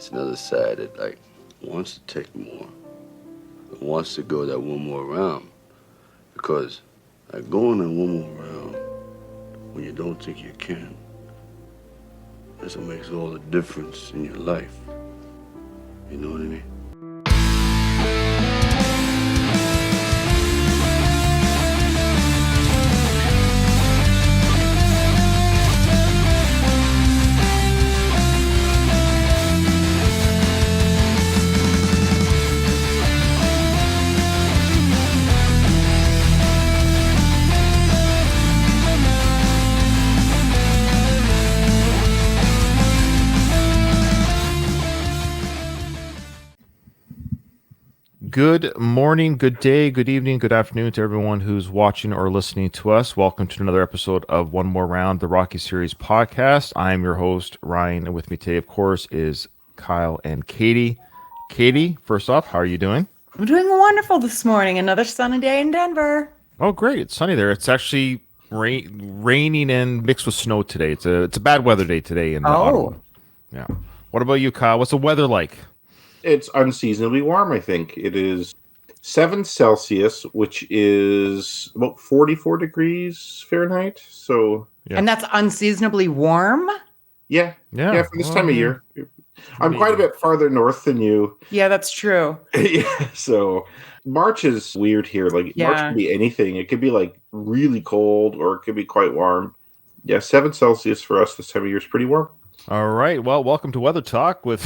It's another side that like wants to take more, but wants to go that one more round. Because like going that one more round when you don't think you can, that's what makes all the difference in your life. You know what I mean? Good morning, good day, good evening, good afternoon to everyone who's watching or listening to us. Welcome to another episode of One More Round, the Rocky Series podcast. I'm your host, Ryan, and with me today, of course, is Kyle and Katie. Katie, first off, how are you doing? I'm doing wonderful this morning. Another sunny day in Denver. Oh, great. It's sunny there. It's actually raining and mixed with snow today. It's a bad weather day today in Ottawa. Yeah. What about you, Kyle? What's the weather like? It's unseasonably warm, I think. It is 7 Celsius, which is about 44 degrees Fahrenheit. So, Yeah. And that's unseasonably warm? yeah, for this time of year. I'm quite a bit farther north than you. Yeah, that's true. Yeah, so March is weird here. Like, March can be anything. It could be, like, really cold or it could be quite warm. Yeah, 7 Celsius for us this time of year is pretty warm. All right. Well, welcome to Weather Talk with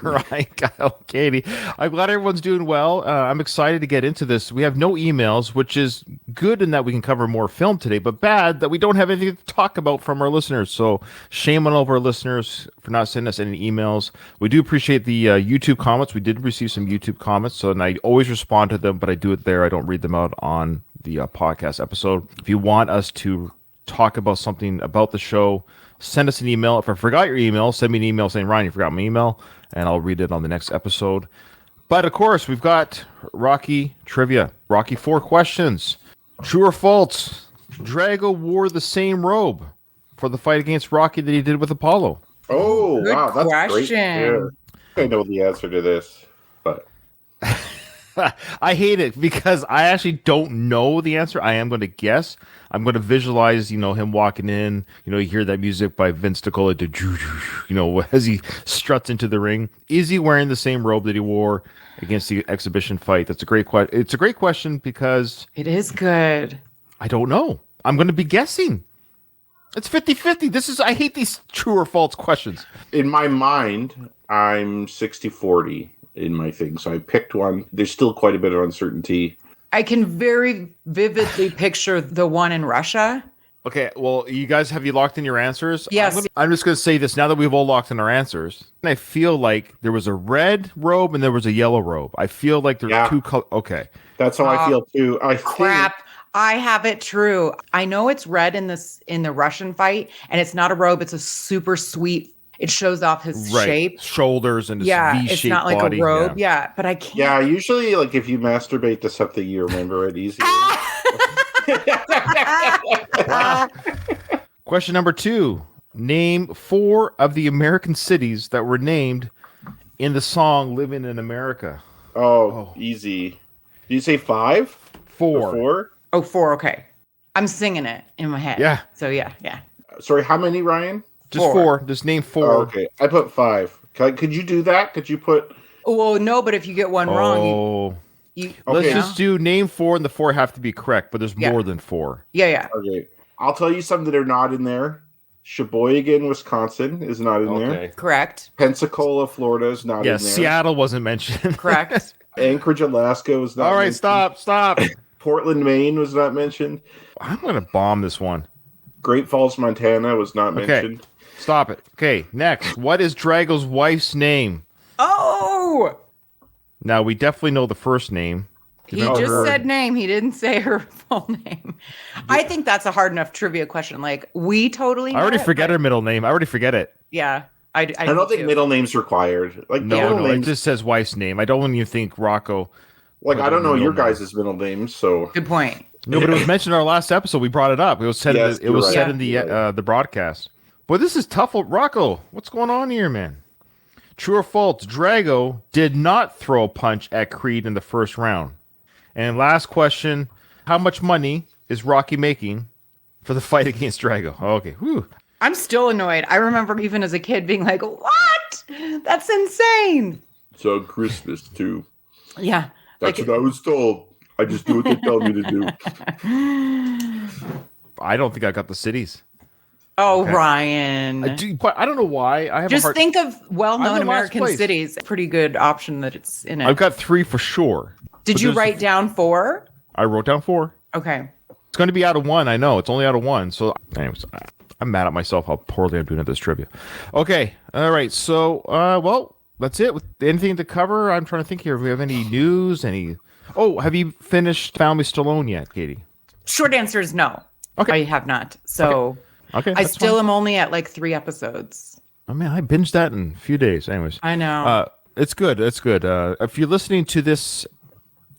Ryan, Kyle, Katie. I'm glad everyone's doing well. I'm excited to get into this. We have no emails, which is good in that we can cover more film today, but bad that we don't have anything to talk about from our listeners. So shame on all of our listeners for not sending us any emails. We do appreciate the YouTube comments. We did receive some YouTube comments, and I always respond to them, but I do it there. I don't read them out on the podcast episode. If you want us to talk about something about the show, send us an email. If I forgot your email, send me an email saying, Ryan, you forgot my email, and I'll read it on the next episode. But, of course, we've got Rocky trivia. Rocky 4 questions. True or false? Drago wore the same robe for the fight against Rocky that he did with Apollo. Oh, Good wow. That's question. great. Yeah. I know the answer to this, but... I hate it because I actually don't know the answer. I am going to guess. I'm going to visualize, him walking in. You hear that music by Vince DiCola, as he struts into the ring. Is he wearing the same robe that he wore against the exhibition fight? That's a great question. It's a great question because It is good. I don't know. I'm going to be guessing. It's 50-50. I hate these true or false questions. In my mind, I'm 60-40 in my thing. So I picked one. There's still quite a bit of uncertainty. I can very vividly picture the one in Russia. Okay, well, have you locked in your answers? Yes. I'm just going to say this now that we've all locked in our answers. I feel like there was a red robe and there was a yellow robe. I feel like there's two colors. Okay. That's how I feel too. Crap. I have it true. I know it's red in the Russian fight, and it's not a robe. It's a super sweet. It shows off his shape, shoulders, and his V-shaped it's not like body. a robe. Yeah, but I can't. Yeah, usually, like if you masturbate to something, you remember it easier. Question number 2: name 4 of the American cities that were named in the song "Living in America." Oh, easy. Did you say 5? 4. 4? Oh, 4. Okay, I'm singing it in my head. Yeah. So yeah. Sorry, how many, Ryan? Just 4. Just name 4. Oh, okay, I put 5. Could you do that? Could you put? Well, no, but if you get one wrong, let's just do name 4, and the 4 have to be correct. But there's more than 4. Yeah. Okay, I'll tell you some that are not in there. Sheboygan, Wisconsin is not in there. Correct. Pensacola, Florida is not in there. Seattle wasn't mentioned. Correct. Anchorage, Alaska was not. All right, mentioned. stop. Portland, Maine was not mentioned. I'm gonna bomb this one. Great Falls, Montana was not mentioned. Stop it. Okay, next. What is Drago's wife's name? Oh! Now, we definitely know the first name. He just said name. He didn't say her full name. I think that's a hard enough trivia question. Like, we totally know I already forget her middle name. I already forget it. Yeah. I don't think middle name's required. Like No, it just says wife's name. I don't even think Rocco. Like, I don't know your guys' middle names, so... Good point. No, but it was mentioned in our last episode. We brought it up. It was said. In the broadcast. Boy, this is tough. Rocco, what's going on here, man? True or false? Drago did not throw a punch at Creed in the first round. And last question: how much money is Rocky making for the fight against Drago? Okay. Whew. I'm still annoyed. I remember even as a kid being like, "What? That's insane." It's on Christmas too. Yeah, That's what I was told. I just do what they tell me to do. I don't think I got the cities. Oh, Okay. Ryan. I do, but I don't know why. I have Just a hard. think of I'm well-known in last American place. cities. Pretty good option that it's in it. I've got 3 for sure. Did but you there's- write down 4? I wrote down 4. Okay. It's going to be out of 1. I know it's only out of 1. So, anyways, I'm mad at myself how poorly I'm doing at this trivia. Okay. All right. So, well, that's it. With anything to cover? I'm trying to think here. If we have any news, Oh, have you finished Family Stallone yet, Katie? Short answer is no. Okay. I have not. So Okay. I that's still fine. am only at like 3 episodes. I mean, I binged that in a few days. Anyways. I know. It's good. It's good. If you're listening to this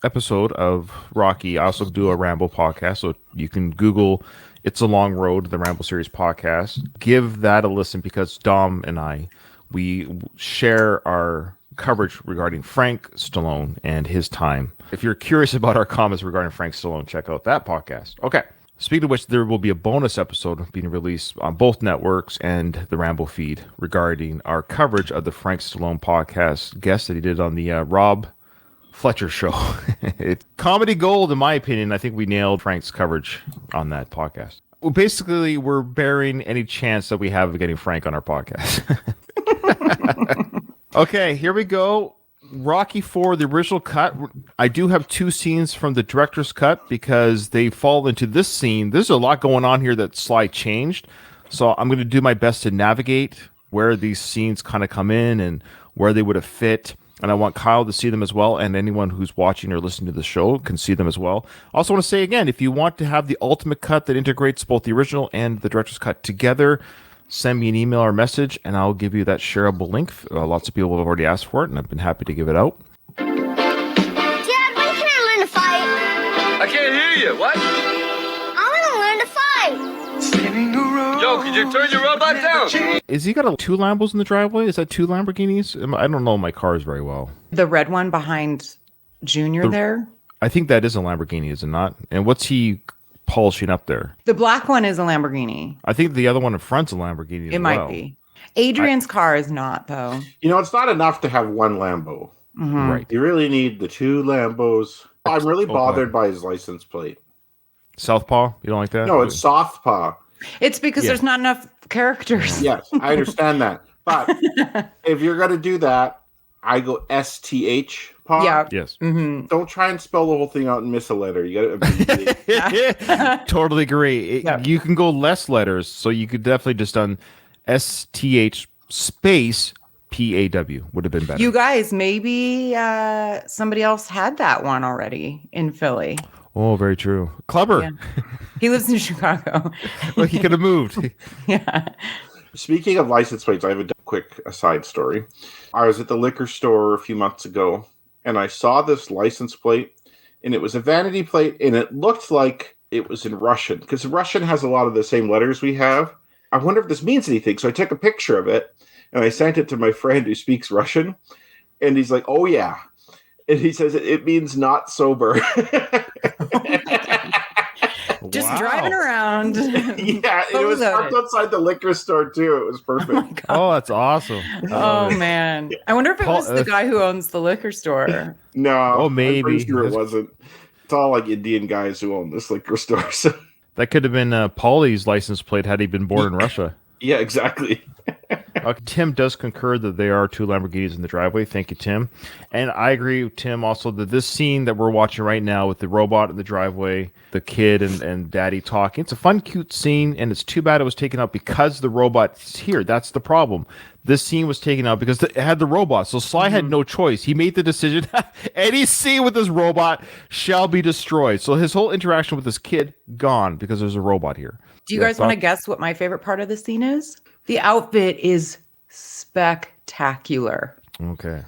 episode of Rocky, I also do a Rambo podcast, so you can Google "It's a Long Road," the Rambo series podcast. Give that a listen because Dom and we share our coverage regarding Frank Stallone and his time. If you're curious about our comments regarding Frank Stallone, check out that podcast. Okay. Speaking of which, there will be a bonus episode being released on both networks and the Rambo feed regarding our coverage of the Frank Stallone podcast guest that he did on the Rob Fletcher show. It's comedy gold, in my opinion. I think we nailed Frank's coverage on that podcast. Well, basically, we're bearing any chance that we have of getting Frank on our podcast. Okay, here we go. Rocky IV, the original cut. I do have 2 scenes from the director's cut because they fall into this scene. There's a lot going on here that Sly changed. So I'm going to do my best to navigate where these scenes kind of come in and where they would have fit. And I want Kyle to see them as well. And anyone who's watching or listening to the show can see them as well. I also want to say again, if you want to have the ultimate cut that integrates both the original and the director's cut together, send me an email or message, and I'll give you that shareable link. Lots of people have already asked for it, and I've been happy to give it out. Dad, when can I learn to fight? I can't hear you. What? I want to learn to fight. Yo, could you turn your robot down? Is he got 2 Lambos in the driveway? Is that 2 Lamborghinis? I don't know my cars very well. The red one behind Junior there. I think that is a Lamborghini, is it not? And what's he polishing up there? The black one is a Lamborghini. I think the other one in front's a Lamborghini as It well. might be. Adrian's car is not, though. You know, it's not enough to have one Lambo. Mhm. Right. You really need the 2 Lambos. I'm really boy. bothered by his license plate. Southpaw? You don't like that? No, it's Softpaw. It's because Yeah. there's not enough characters. Yes, I understand that. But if you're going to do that, I go STH paw. Yeah. Yes. hmm Don't try and spell the whole thing out and miss a letter. You got to Totally agree. Yeah. You can go less letters, so you could definitely just done STH space PAW would have been better. You guys, maybe somebody else had that one already in Philly. Oh, very true. Clever. Yeah. He lives in Chicago. Well, he could have moved. Yeah. Speaking of license plates, I have a quick aside story. I was at the liquor store a few months ago, and I saw this license plate, and it was a vanity plate, and it looked like it was in Russian, because Russian has a lot of the same letters we have. I wonder if this means anything. So I took a picture of it, and I sent it to my friend who speaks Russian, and he's like, "Oh, yeah." And he says it means not sober. Just Wow. driving around. Yeah, it was parked outside the liquor store too. It was perfect. Oh, that's awesome. Oh man. I wonder if it Paul- was the guy who owns the liquor store. No, Oh, I'm maybe. pretty sure it That's- wasn't. It's all like Indian guys who own this liquor store. So That could have been Paulie's license plate had he been born in Russia. yeah, exactly. Tim does concur that there are 2 Lamborghinis in the driveway. Thank you, Tim. And I agree with Tim also that this scene that we're watching right now with the robot in the driveway, the kid and daddy talking, it's a fun, cute scene, and it's too bad it was taken out because the robot's here. That's the problem. This scene was taken out because it had the robot. So Sly had no choice. He made the decision, any scene with this robot shall be destroyed. So his whole interaction with this kid, gone because there's a robot here. Do you guys want to guess what my favorite part of the scene is? The outfit is spectacular. Okay.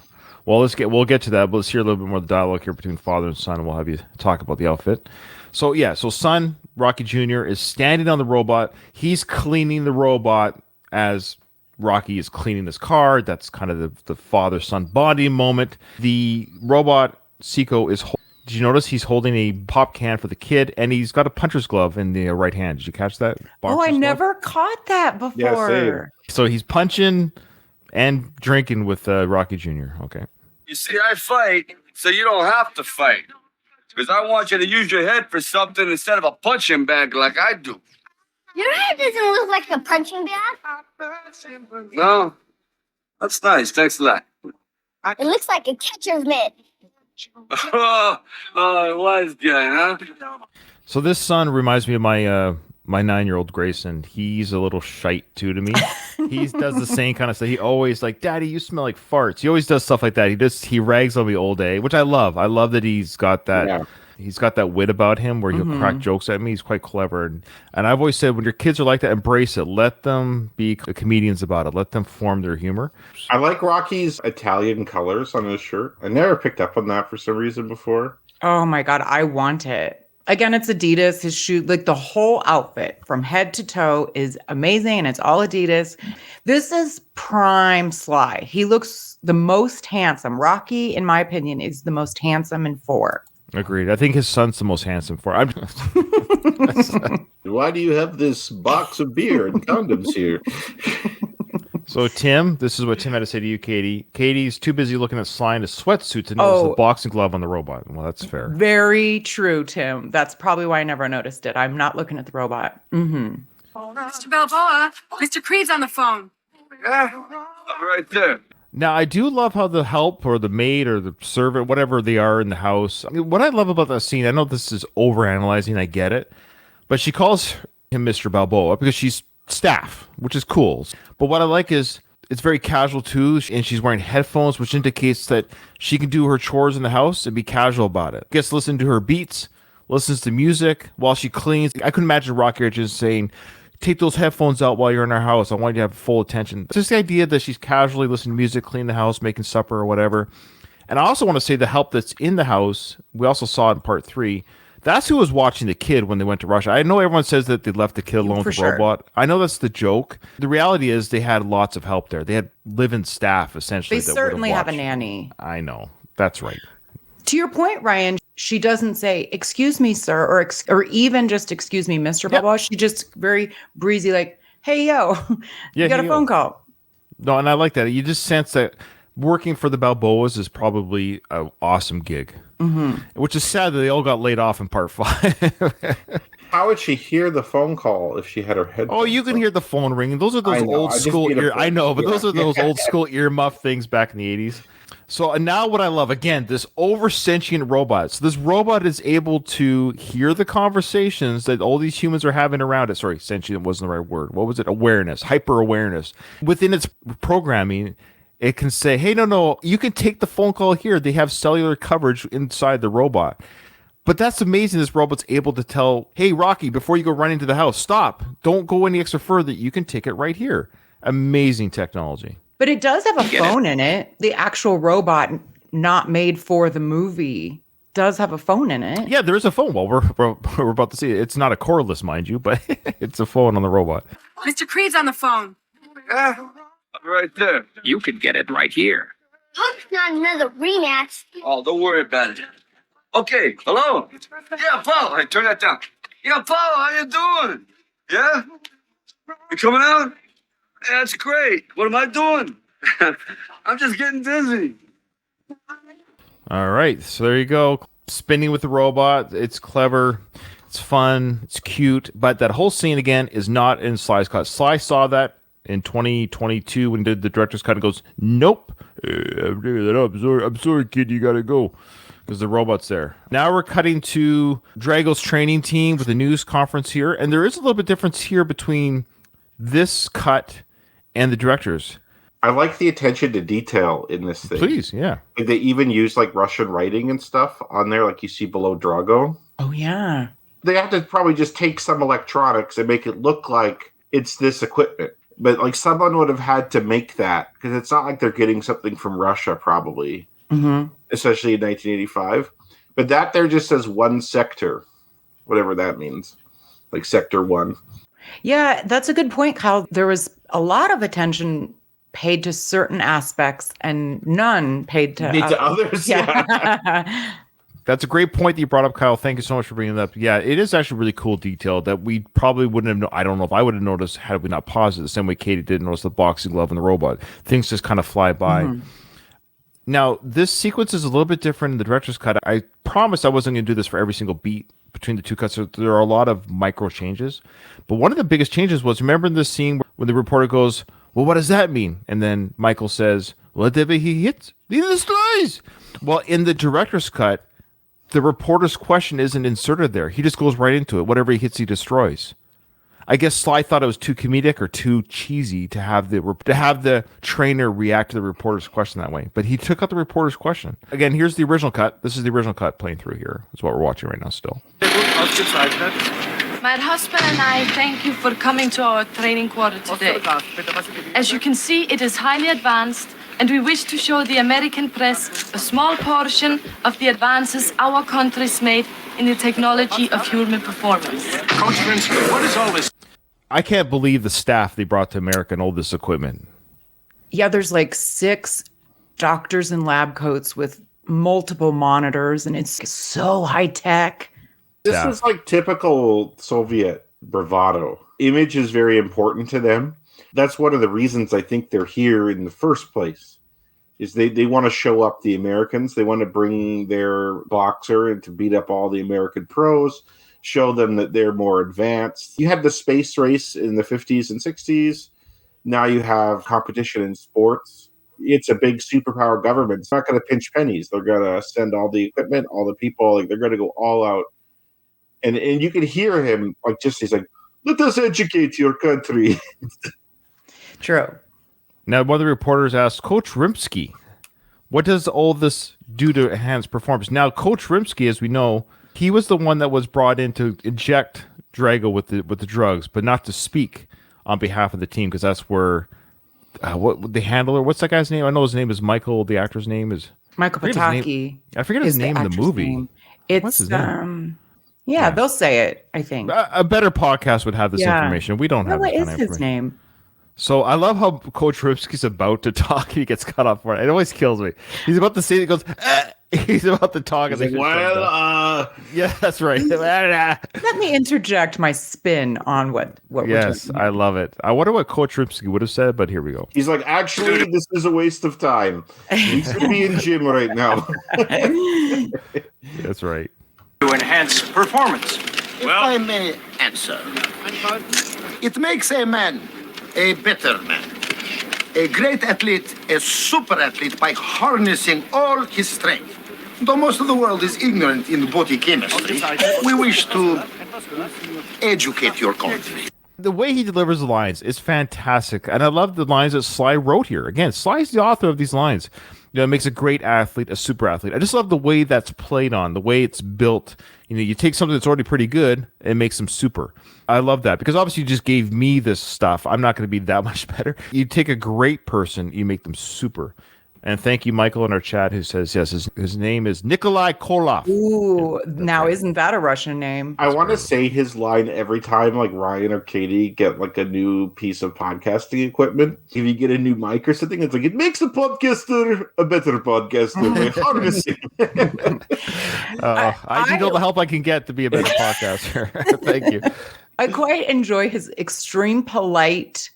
Well, we'll get to that, but let's hear a little bit more of the dialogue here between father and son, and we'll have you talk about the outfit. So son, Rocky Jr., is standing on the robot. He's cleaning the robot as Rocky is cleaning his car. That's kind of the father-son bonding moment. The robot Seiko is. Did you notice he's holding a pop can for the kid, and he's got a puncher's glove in the right hand? Did you catch that? Oh, I Boxer's glove? never caught that before. Yeah, same. So he's punching and drinking with Rocky Jr. Okay. You see, I fight, so you don't have to fight. Because I want you to use your head for something instead of a punching bag like I do. Your head doesn't look like a punching bag. No? That's nice. Thanks a lot. It looks like a catcher's mitt. Oh, wise guy, huh? So this son reminds me of my 9-year-old Grayson. He's a little shite too to me. He does the same kind of stuff. He always like, Daddy, you smell like farts. He always does stuff like that. He rags on me all day, which I love. I love that he's got that. Yeah. He's got that wit about him where he'll crack jokes at me. He's quite clever. And I've always said, when your kids are like that, embrace it. Let them be comedians about it. Let them form their humor. I like Rocky's Italian colors on his shirt. I never picked up on that for some reason before. Oh my God, I want it. Again, it's Adidas. His shoe, like the whole outfit from head to toe is amazing, and it's all Adidas. This is prime Sly. He looks the most handsome. Rocky, in my opinion, is the most handsome in 4. Agreed. I think his son's the most handsome for. Why do you have this box of beer and condoms here? So, Tim, this is what Tim had to say to you, Katie. Katie's too busy looking at Sly in his sweatsuit to notice the boxing glove on the robot. Well, that's fair. Very true, Tim. That's probably why I never noticed it. I'm not looking at the robot. Mm-hmm. Mr. Balboa, Mr. Creed's on the phone. Yeah, I'm right there. Now, I do love how the help or the maid or the servant, whatever they are in the house. I mean, what I love about that scene, I know this is overanalyzing, I get it, but she calls him Mr. Balboa because she's staff, which is cool. But what I like is it's very casual too, and she's wearing headphones, which indicates that she can do her chores in the house and be casual about it. Gets to listen to her beats, listens to music while she cleans. I couldn't imagine Rocky just saying, take those headphones out while you're in our house. I want you to have full attention. Just the idea that she's casually listening to music, cleaning the house, making supper or whatever. And I also want to say the help that's in the house, we also saw it in part 3. That's who was watching the kid when they went to Russia. I know everyone says that they left the kid alone with the robot. I know that's the joke. The reality is they had lots of help there. They had live-in staff, essentially. They certainly have a nanny. I know. That's right. To your point, Ryan, she doesn't say, excuse me, sir, or even just excuse me, Mr. Balboa. She just very breezy, like, hey, yo, you got a phone call. No, and I like that. You just sense that working for the Balboas is probably an awesome gig. Mm-hmm. Which is sad that they all got laid off in part 5. How would she hear the phone call if she had her headphones? Oh, you can hear the phone ringing. Those are those old school I know, but those are those old school earmuff things back in the 80s. So and now what I love, again, this over-sentient robot. So this robot is able to hear the conversations that all these humans are having around it. Sorry, sentient wasn't the right word. What was it? Awareness, hyper-awareness. Within its programming, it can say, hey, no, you can take the phone call here. They have cellular coverage inside the robot. But that's amazing. This robot's able to tell, hey, Rocky, before you go running to the house, stop. Don't go any extra further. You can take it right here. Amazing technology. But it does have a phone in it. The actual robot, not made for the movie, does have a phone in it. Yeah, there is a phone. Well, we're about to see it. It's not a cordless, mind you, but it's a phone on the robot. Mr. Creed's on the phone. Yeah, I'm right there. You could get it right here. Hope it's not another rematch. Oh, don't worry about it. Okay, hello? Yeah, Paul. Hey, turn that down. Yeah, Paul, how you doing? Yeah? You coming out? Yeah, that's great. What am I doing? I'm just getting dizzy. All right, so there you go. Spinning with the robot. It's clever. It's fun. It's cute. But that whole scene, again, is not in Sly's cut. Sly saw that in 2022 when did the director's cut and goes, nope. I'm sorry, kid, you got to go. Because the robot's there. Now we're cutting to Drago's training team with a news conference here. And there is a little bit difference here between this cut and the director's. I like the attention to detail in this thing. Please, yeah. Like they even use like Russian writing and stuff on there, like you see below Drago. Oh, yeah. They have to probably just take some electronics and make it look like it's this equipment. But like someone would have had to make that because it's not like they're getting something from Russia, probably, especially in 1985. But that there just says one sector, whatever that means, like sector 1. Yeah, that's a good point, Kyle. There was a lot of attention paid to certain aspects and none paid to Need to others. Yeah. Yeah. That's a great point that you brought up, Kyle. Thank you so much for bringing that up. Yeah, it is actually really cool detail that we probably wouldn't have. I don't know if I would have noticed had we not paused it the same way Katie didn't notice the boxing glove and the robot. Things just kind of fly by. Now, this sequence is a little bit different in the director's cut. I promised I wasn't going to do this for every single beat between the two cuts. So there are a lot of micro changes. But one of the biggest changes was, remember in this scene when the reporter goes, well, what does that mean? And then Michael says, whatever he hits, he destroys. Well, in the director's cut, the reporter's question isn't inserted there. He just goes right into it. Whatever he hits, he destroys. I guess Sly thought it was too comedic or too cheesy to have the trainer react to the reporter's question that way. But he took out the reporter's question. Again, here's the original cut. This is the original cut playing through here. That's what we're watching right now still. My husband and I thank you for coming to our training quarter today. As you can see, it is highly advanced, and we wish to show the American press a small portion of the advances our country's made in the technology of human performance. Coach Rimsky, what is all this? I can't believe the staff they brought to America and all this equipment. Yeah, there's like 6 doctors in lab coats with multiple monitors, and it's so high tech. This Yeah. is like typical Soviet bravado. Image is very important to them. That's one of the reasons I think they're here in the first place. Is they want to show up the Americans. They want to bring their boxer and to beat up all the American pros, show them that they're more advanced. You had the space race in the 50s and 60s. Now you have competition in sports. It's a big superpower government. It's not going to pinch pennies. They're going to send all the equipment, all the people. Like, they're going to go all out. And you can hear him, like, he's like, let us educate your country. True. Now, one of the reporters asked Coach Rimsky, what does all this do to enhance performance? Now, Coach Rimsky, as we know, he was the one that was brought in to inject Drago with the drugs, but not to speak on behalf of the team, because that's where what the handler. What's that guy's name? I know his name is Michael. The actor's name is Michael I forget his Pataki. I forget his is name in the actor's movie. name. What's It's his name? yeah, they'll say it, I think. A better podcast would have this Yeah. information. We don't have What this is kind of his information. name? So I love how Coach Rimsky's about to talk and he gets cut off for it. It always kills me. He's about to say it, he goes, he's about to talk. He's and they like, just shut him down. Yeah, that's right. Let me interject my spin on what we're Yes, talking I love it. I wonder what Coach Rimsky would have said, but here we go. He's like, actually, this is a waste of time. He should be in gym right now. That's right. To enhance performance. If I may answer, it makes a man a better man, a great athlete, a super athlete by harnessing all his strength. Though most of the world is ignorant in body chemistry, we wish to educate your country. The way he delivers the lines is fantastic, and I love the lines that Sly wrote here. Again, Sly's the author of these lines. You know, it makes a great athlete, a super athlete. I just love the way that's played on, the way it's built. You know, you take something that's already pretty good and makes them super. I love that because obviously you just gave me this stuff. I'm not going to be that much better. You take a great person, you make them super. And thank you, Michael, in our chat, who says, yes, his name is Nikolai Koloff. Ooh, now isn't that a Russian name? I want to say his line every time, like Ryan or Katie get like a new piece of podcasting equipment. If you get a new mic or something, it's like, it makes a podcaster a better podcaster by harnessing. I need all the help I can get to be a better podcaster. Thank you. I quite enjoy his extreme polite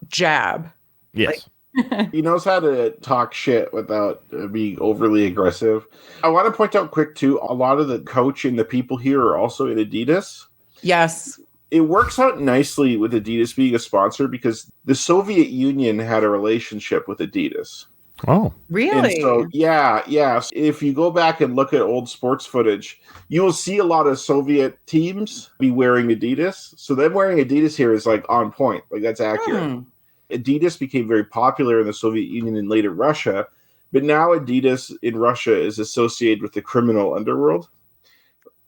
jab. Yes. He knows how to talk shit without being overly aggressive. I want to point out quick, too, a lot of the coach and the people here are also in Adidas. Yes. It works out nicely with Adidas being a sponsor because the Soviet Union had a relationship with Adidas. Oh, really? And so, yeah. So if you go back and look at old sports footage, you will see a lot of Soviet teams be wearing Adidas. So them wearing Adidas here is like on point. Like, that's accurate. Adidas became very popular in the Soviet Union and later Russia, but now Adidas in Russia is associated with the criminal underworld.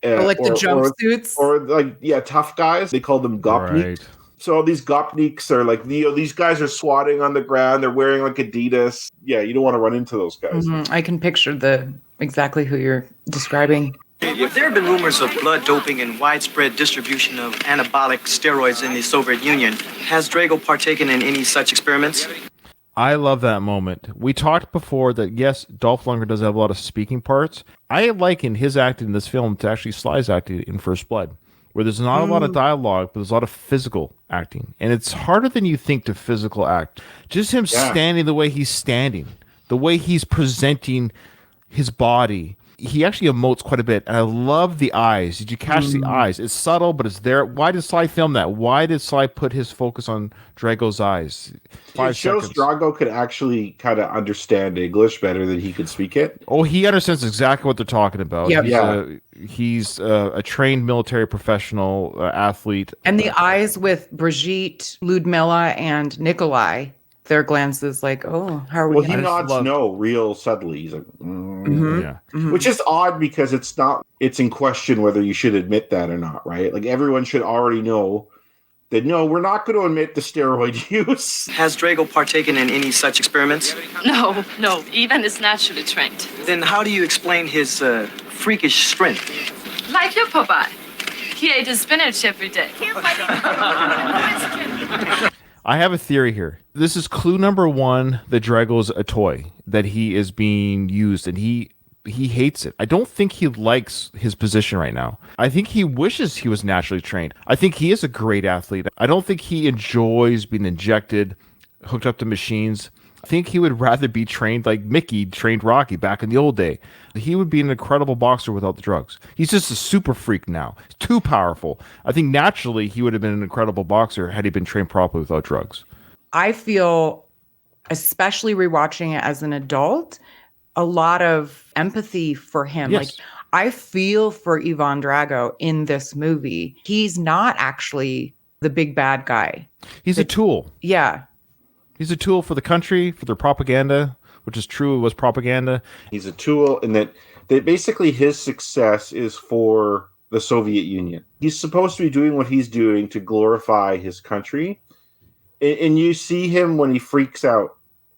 Like the jumpsuits? Or tough guys. They call them gopniks. Right. So all these gopniks are like, these guys are squatting on the ground. They're wearing like Adidas. Yeah, you don't want to run into those guys. I can picture exactly who you're describing. There have been rumors of blood doping and widespread distribution of anabolic steroids in the Soviet Union. Has Drago partaken in any such experiments? I love that moment. We talked before that, yes, Dolph Lundgren does have a lot of speaking parts. I liken his acting in this film to actually Sly's acting in First Blood, where there's not a lot of dialogue, but there's a lot of physical acting. And it's harder than you think to physical act. Just him standing the way he's standing, the way he's presenting his body. He actually emotes quite a bit, and I love the eyes. Did you catch the eyes? It's subtle, but it's there. Why did Sly film that? Why did Sly put his focus on Drago's eyes? It shows Drago could actually kind of understand English better than he could speak it. Oh, he understands exactly what they're talking about. Yep. He's a trained military professional athlete. And the eyes with Brigitte, Ludmilla, and Nikolai, their glances like, oh, how are we? Well, he nods no real subtly. He's like, which is odd because it's in question whether you should admit that or not, right? Like everyone should already know that no, we're not going to admit the steroid use. Has Drago partaken in any such experiments? No, Ivan is naturally trained. Then how do you explain his freakish strength? Like your Popeye. He ate his spinach every day. I have a theory here. This is clue number one that Drago's a toy, that he is being used, and he hates it. I don't think he likes his position right now. I think he wishes he was naturally trained. I think he is a great athlete. I don't think he enjoys being injected, hooked up to machines. I think he would rather be trained like Mickey trained Rocky back in the old day. He would be an incredible boxer without the drugs. He's just a super freak now. He's too powerful. I think naturally he would have been an incredible boxer had he been trained properly without drugs. I feel, especially rewatching it as an adult, a lot of empathy for him. Yes. Like, I feel for Ivan Drago in this movie. He's not actually the big bad guy. He's a tool. Yeah. He's a tool for the country, for their propaganda, which is true. It was propaganda. He's a tool in that basically his success is for the Soviet Union. He's supposed to be doing what he's doing to glorify his country. And you see him when he freaks out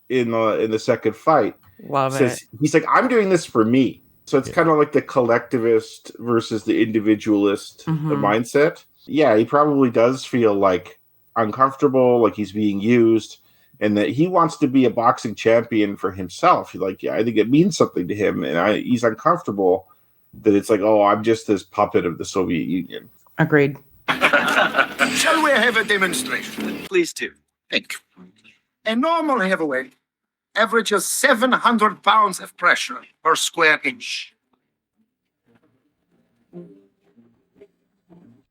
in the second fight. Love it. He's like, I'm doing this for me. So it's kind of like the collectivist versus the individualist mindset. Yeah, he probably does feel like uncomfortable, like he's being used, and that he wants to be a boxing champion for himself. I think it means something to him, and he's uncomfortable that it's like, oh, I'm just this puppet of the Soviet Union. Agreed. Shall we have a demonstration? Please do. Thank you. A normal heavyweight averages 700 pounds of pressure per square inch.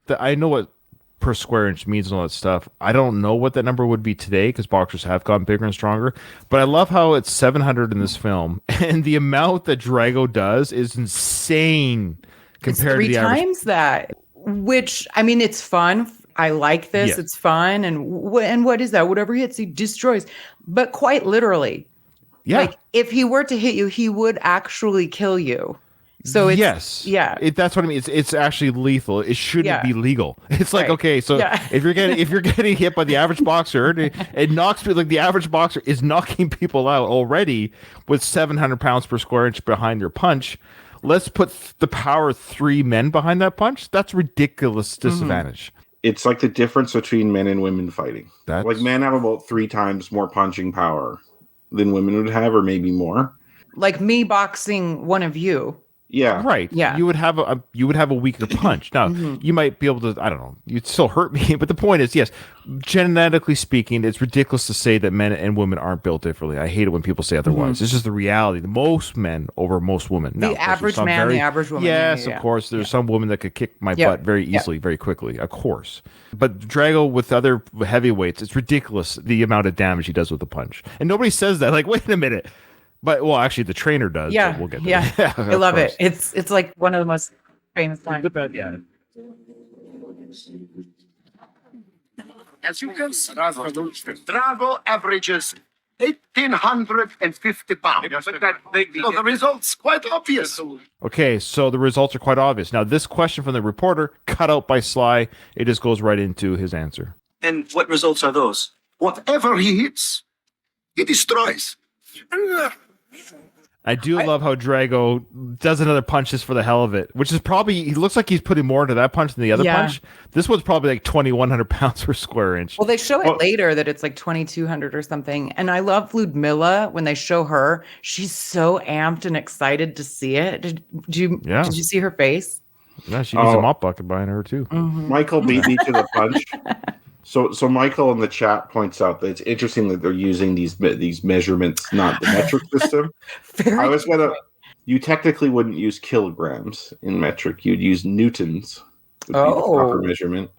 I know what per square inch means and all that stuff. I don't know what that number would be today because boxers have gotten bigger and stronger. But I love how it's 700 in this film, and the amount that Drago does is insane compared to the average. 3 times that. Which, I mean, it's fun. I like this. Yeah. It's fun. And what is that? Whatever he hits, he destroys. But quite literally. Yeah. Like, if he were to hit you, he would actually kill you. So it's, yes, yeah, that's what I mean. It's actually lethal. It shouldn't be legal. It's like, okay, so if you're getting hit by the average boxer, it knocks people. Like the average boxer is knocking people out already with 700 pounds per square inch behind their punch. Let's put the power of 3 men behind that punch. That's ridiculous disadvantage. It's like the difference between men and women fighting. Like men have about 3 times more punching power than women would have, or maybe more. Like me boxing one of you. Yeah. Right. Yeah. You would have a weaker punch. Now, you might be able to, I don't know, you'd still hurt me, but the point is, yes, genetically speaking, it's ridiculous to say that men and women aren't built differently. I hate it when people say otherwise. It's just the reality. Most men over most women. Now, the average man, the average woman. Yes, of course. There's some women that could kick my butt very easily, very quickly, of course. But Drago with other heavyweights, it's ridiculous the amount of damage he does with a punch. And nobody says that. Like, wait a minute. But well, actually, the trainer does. Yeah, but we'll get there. Yeah, I love it. It's like one of the most famous lines. Yeah. As you can see, Drago averages 1,850 pounds. So the result's quite obvious. Okay, so the results are quite obvious. Now, this question from the reporter, cut out by Sly, it just goes right into his answer. And what results are those? Whatever he hits, he destroys. I do love how Drago does another punch just for the hell of it, which is probably, he looks like he's putting more into that punch than the other punch. This one's probably like 2,100 pounds per square inch. Well, they show it later that it's like 2,200 or something. And I love Ludmilla when they show her. She's so amped and excited to see it. Did you see her face? Yeah, she needs a mop bucket behind her too. Mm-hmm. Michael beat me to the punch. So Michael in the chat points out that it's interesting that they're using these measurements, not the metric system. You technically wouldn't use kilograms in metric. You'd use newtons would be the proper measurement,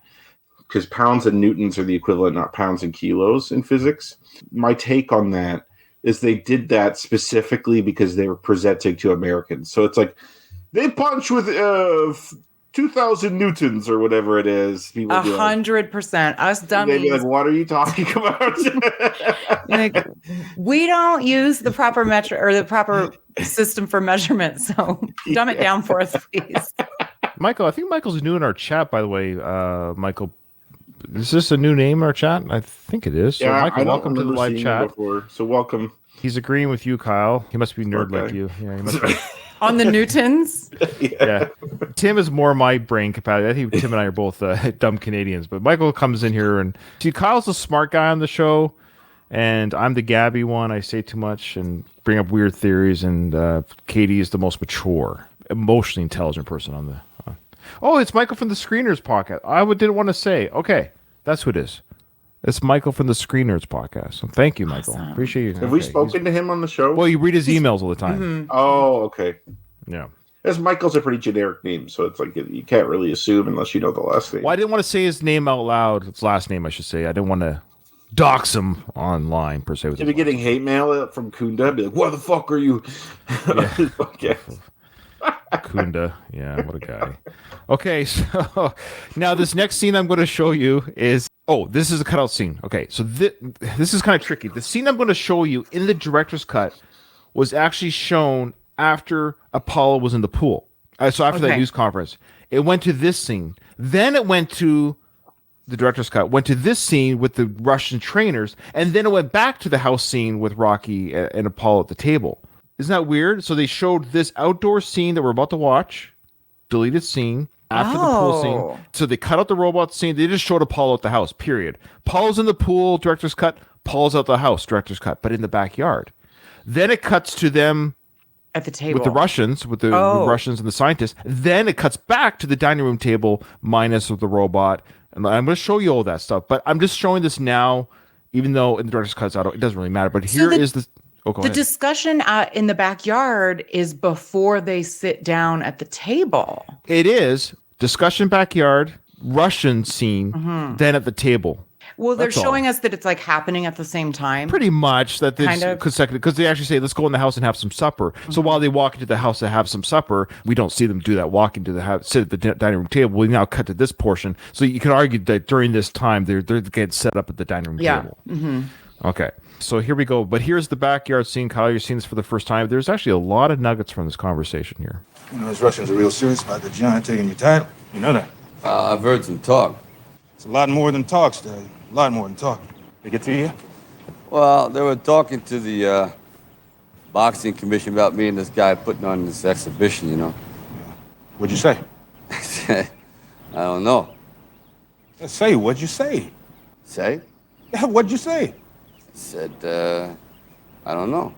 because pounds and newtons are the equivalent, not pounds and kilos in physics. My take on that is they did that specifically because they were presenting to Americans. So it's like they punch with 2,000 newtons or whatever it is. 100%. Us dummies. They'd be like, what are you talking about? Like, we don't use the proper metric or the proper system for measurement. So dumb it down for us, please. Michael, I think Michael's new in our chat, by the way. Michael, is this a new name in our chat? I think it is. So, yeah, Michael, welcome to the live chat. So welcome. He's agreeing with you, Kyle. He must be nerd like you. Yeah, he must be. On the Newtons? Yeah. Tim is more my brain capacity. I think Tim and I are both dumb Canadians. But Michael comes in here and see, Kyle's the smart guy on the show, and I'm the Gabby one. I say too much and bring up weird theories, and Katie is the most mature, emotionally intelligent person on the. Oh, it's Michael from the Screeners podcast. Didn't want to say. Okay, that's who it is. It's Michael from the Screeners podcast. So thank you, Michael. Awesome. Appreciate you. Have we spoken to him on the show? Well, you read his emails all the time. Mm-hmm. Oh, okay. Yeah. As Michael's a pretty generic name, so it's like you can't really assume unless you know the last name. Well, I didn't want to say his name out loud. His last name, I should say. I didn't want to dox him online, per se. If you're getting hate mail from Kunda, be like, "What the fuck are you?" Yeah. Okay. Kunda, yeah, what a guy. Okay, so now this next scene I'm going to show you is this is a cutout scene. Okay, so this is kind of tricky. The scene I'm going to show you in the director's cut was actually shown after Apollo was in the pool. So after that news conference, it went to this scene. Then it went to the director's cut, went to this scene with the Russian trainers, and then it went back to the house scene with Rocky and Apollo at the table. Isn't that weird? So they showed this outdoor scene that we're about to watch, deleted scene, after the pool scene. So they cut out the robot scene. They just showed Apollo at the house, period. Paul's in the pool, director's cut. Paul's out the house, director's cut, but in the backyard. Then it cuts to them at the table with the Russians, with the Russians and the scientists. Then it cuts back to the dining room table, minus with the robot. And I'm going to show you all that stuff, but I'm just showing this now, even though in the director's cut, it doesn't really matter. But here is the... the discussion in the backyard is before they sit down at the table. It is discussion backyard, Russian scene, then at the table. Well, they're showing us that it's like happening at the same time. Pretty much that this consecutive, because they actually say, let's go in the house and have some supper. So while they walk into the house to have some supper, we don't see them do that, walk into the house, sit at the dining room table. We now cut to this portion. So you can argue that during this time, they're getting set up at the dining room table. Mm-hmm. Okay. So here we go. But here's the backyard scene. Kyle, you're seeing this for the first time. There's actually a lot of nuggets from this conversation here. You know, those Russians are real serious about the giant taking your title. You know that? I've heard some talk. It's a lot more than talk, Stallion. A lot more than talk. They get to you? Well, they were talking to the boxing commission about me and this guy putting on this exhibition, you know. What'd you say? I don't know. Say, what'd you say? Say? Yeah, what'd you say? Said, I don't know.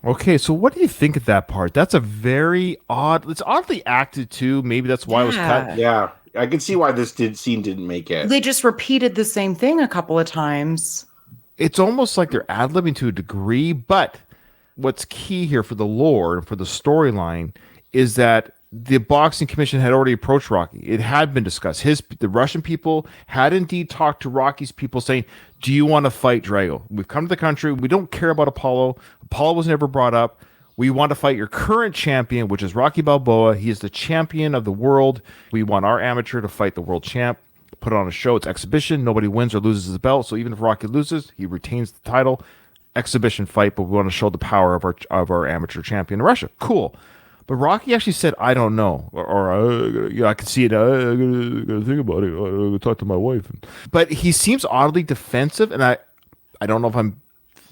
Okay, so what do you think of that part? That's a very odd... It's oddly acted, too. Maybe that's why it was cut. Yeah, I can see why this scene didn't make it. They just repeated the same thing a couple of times. It's almost like they're ad-libbing to a degree, but what's key here for the lore and for the storyline is that the boxing commission had already approached Rocky. It had been discussed. The Russian people had indeed talked to Rocky's people saying, do you want to fight Drago? We've come to the country. We don't care about Apollo. Apollo was never brought up. We want to fight your current champion, which is Rocky Balboa. He is the champion of the world. We want our amateur to fight the world champ. Put on a show. It's exhibition. Nobody wins or loses his belt. So even if Rocky loses, he retains the title. Exhibition fight, but we want to show the power of our amateur champion in Russia. Cool. But Rocky actually said, I don't know. I can see it. I gotta think about it. I gotta talk to my wife. But he seems oddly defensive, and I don't know if I'm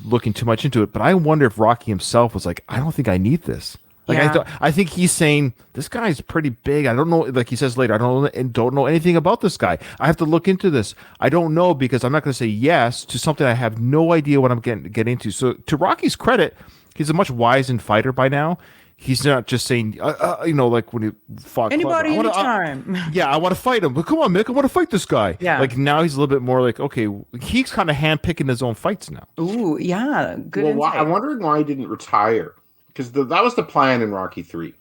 looking too much into it, but I wonder if Rocky himself was like, I don't think I need this. Like I think he's saying this guy's pretty big. I don't know. Like he says later, I don't know anything about this guy. I have to look into this. I don't know because I'm not going to say yes to something I have no idea what I'm getting into. So to Rocky's credit, he's a much wizened fighter by now. He's not just saying, like when he fought anybody, Clever, anytime. I want to fight him. But come on, Mick, I want to fight this guy. Yeah. Like now he's a little bit more like, okay, he's kind of handpicking his own fights now. Ooh, yeah, good. Well, insight. I'm wondering why he didn't retire. Because that was the plan in Rocky 3,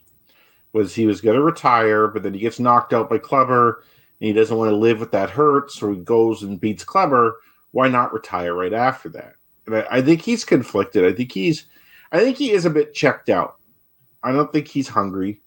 was he was going to retire, but then he gets knocked out by Kleber, and he doesn't want to live with that hurt, so he goes and beats Kleber. Why not retire right after that? And I think he's conflicted. I think he is a bit checked out. I don't think he's hungry.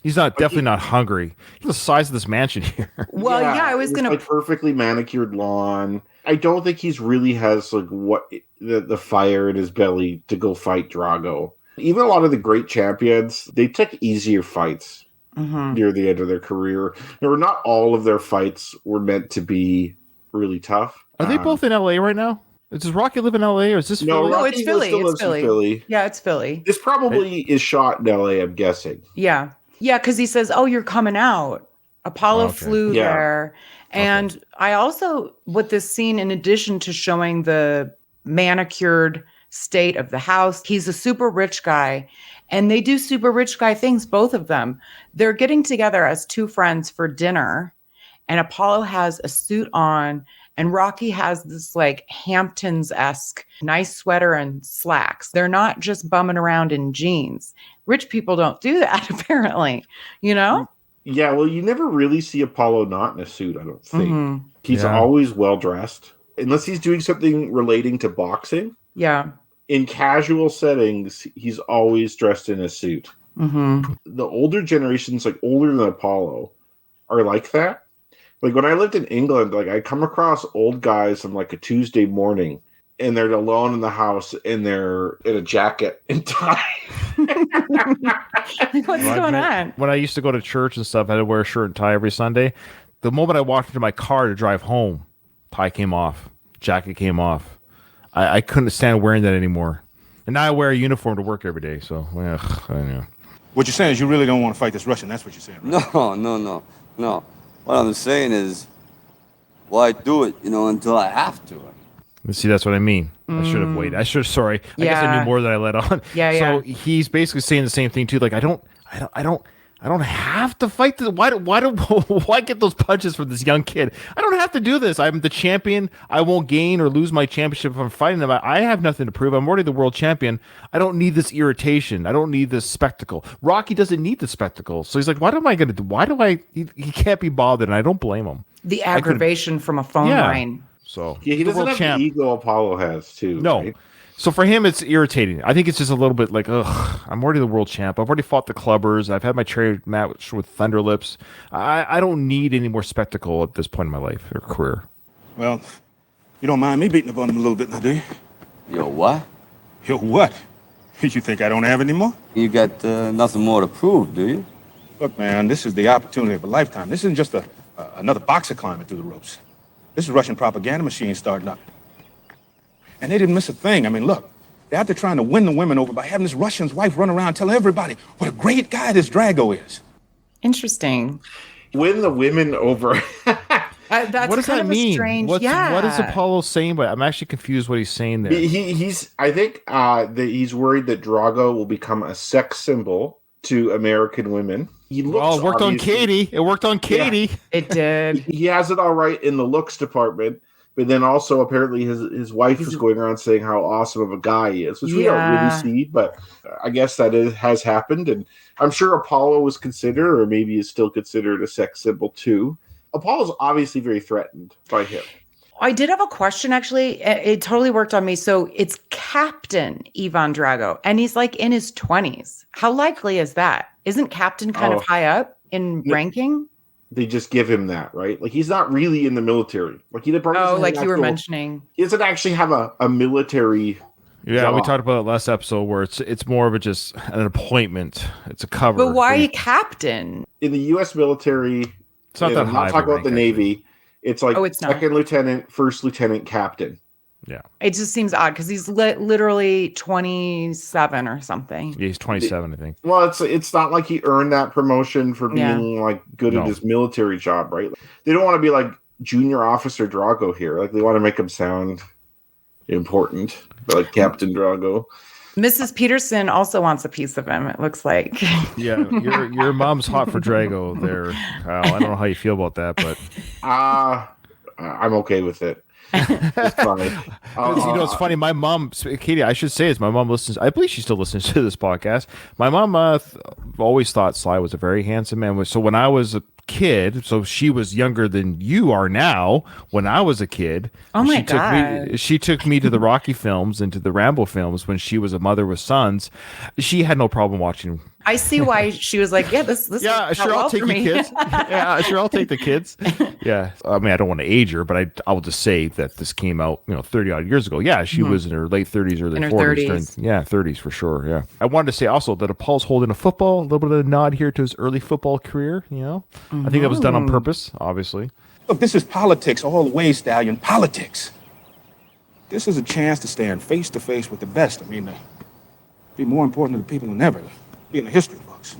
He's definitely not hungry. Look at the size of this mansion here. Well, I was going to perfectly manicured lawn. I don't think he's really has like what the fire in his belly to go fight Drago. Even a lot of the great champions, they took easier fights near the end of their career. Not all of their fights were meant to be really tough. Are they both in LA right now? Does Rocky live in LA or is this Philly? No, it's Philly. It's Philly. Yeah, it's Philly. This probably is shot in LA, I'm guessing. Yeah. Yeah, because he says, "Oh, you're coming out." Apollo flew there. And I also, with this scene, in addition to showing the manicured state of the house, he's a super rich guy. And they do super rich guy things, both of them. They're getting together as two friends for dinner. And Apollo has a suit on. And Rocky has this like Hamptons-esque nice sweater and slacks. They're not just bumming around in jeans. Rich people don't do that, apparently, Yeah, well, you never really see Apollo not in a suit, I don't think. He's always well-dressed. Unless he's doing something relating to boxing. Yeah. In casual settings, he's always dressed in a suit. The older generations, like older than Apollo, are like that. Like when I lived in England, like I come across old guys on like a Tuesday morning and they're alone in the house and they're in a jacket and tie. What's going on? When I used to go to church and stuff, I had to wear a shirt and tie every Sunday. The moment I walked into my car to drive home, tie came off, jacket came off. I couldn't stand wearing that anymore. And now I wear a uniform to work every day. So, I know. What you're saying is you really don't want to fight this Russian. That's what you're saying. Right? No. What I'm saying is, why do it, until I have to? See, that's what I mean. I should have waited. Sorry. I guess I knew more than I let on. So he's basically saying the same thing too. Like I don't have to fight this. Why get those punches from this young kid? I don't have to do this. I'm the champion. I won't gain or lose my championship if I'm fighting them. I have nothing to prove. I'm already the world champion. I don't need this irritation. I don't need this spectacle. Rocky doesn't need the spectacle. So he's like, what am I going to do? He can't be bothered, and I don't blame him. The aggravation from a phone line. So he doesn't have the ego Apollo has too. No. Right? So for him, it's irritating. I think it's just a little bit like, I'm already the world champ. I've already fought the clubbers. I've had my cherry match with Thunderlips. I don't need any more spectacle at this point in my life or career. Well, you don't mind me beating up on him a little bit now, do you? Yo, what? Yo, what? You think I don't have any more? You got nothing more to prove, do you? Look, man, this is the opportunity of a lifetime. This isn't just another boxer climbing through the ropes. This is a Russian propaganda machine starting up. And they didn't miss a thing. I mean, look, they're out there trying to win the women over by having this Russian's wife run around and tell everybody what a great guy this Drago is. Interesting. Win the women over. That's what does that mean? What is Yeah. Apollo saying? But I'm actually confused what he's saying there. I think that he's worried that Drago will become a sex symbol to American women. It worked on Katie. It worked on Katie. Yeah, it did. He has it all right in the looks department. But then also apparently his wife was going around saying how awesome of a guy he is, which we don't really see, but I guess that has happened. And I'm sure Apollo was considered, or maybe is still considered, a sex symbol too. Apollo's obviously very threatened by him. I did have a question, actually. It totally worked on me. So it's Captain Ivan Drago, and he's like in his 20s. How likely is that? Isn't Captain kind of high up in ranking? They just give him that, right? Like he's not really in the military. Like he like you were mentioning. He doesn't actually have a military. Yeah, job. we talked about it last episode where it's more of just an appointment. It's a cover. But why captain? In the U.S. military, it's not that I'm high. not talking about the Navy. It's like it's not. second lieutenant, first lieutenant, captain. Yeah. It just seems odd because he's literally 27 or something. Yeah, he's 27, I think. Well, it's not like he earned that promotion for being like good at his military job, right? They don't want to be like Junior Officer Drago here. Like they want to make him sound important, like Captain Drago. Mrs. Peterson also wants a piece of him, it looks like. Yeah, your mom's hot for Drago there, Kyle. I don't know how you feel about that, but I'm okay with it. It's fine. It's funny. My mom, Katie, I should say is my mom listens. I believe she still listens to this podcast. My mom always thought Sly was a very handsome man. So when I was a kid, so she was younger than you are now. When I was a kid, oh my God, she took me to the Rocky films and to the Rambo films when she was a mother with sons. She had no problem watching. I see why she was like, yeah, this yeah, sure, I'll take the kids. Yeah, sure, I'll take the kids. Yeah, I mean, I don't want to age her, but I will just say that this came out, 30 odd years ago. Yeah, she was in her late 30s, early 40s. 30s for sure. Yeah, I wanted to say also that Apollo's holding a football, a little bit of a nod here to his early football career. I think that was done on purpose, obviously. Look, this is politics all the way, Stallion. Politics. This is a chance to stand face to face with the best. I mean, be more important to the people than ever. Be in the history books.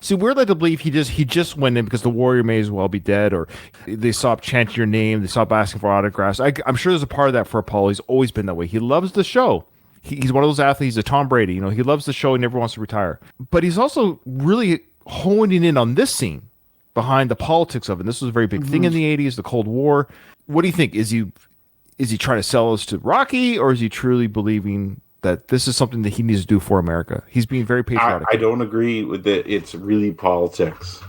See, we're led to believe he just went in because the Warrior may as well be dead, or they stopped chanting your name, they stopped asking for autographs. I'm sure there's a part of that for Apollo. He's always been that way. He loves the show. He's one of those athletes, a Tom Brady. He loves the show. He never wants to retire. But he's also really honing in on this scene behind the politics of it. This was a very big thing in the 80s, the Cold War. What do you think? Is he trying to sell us to Rocky, or is he truly believing that this is something that he needs to do for America? He's being very patriotic. I don't agree with that. It's really politics.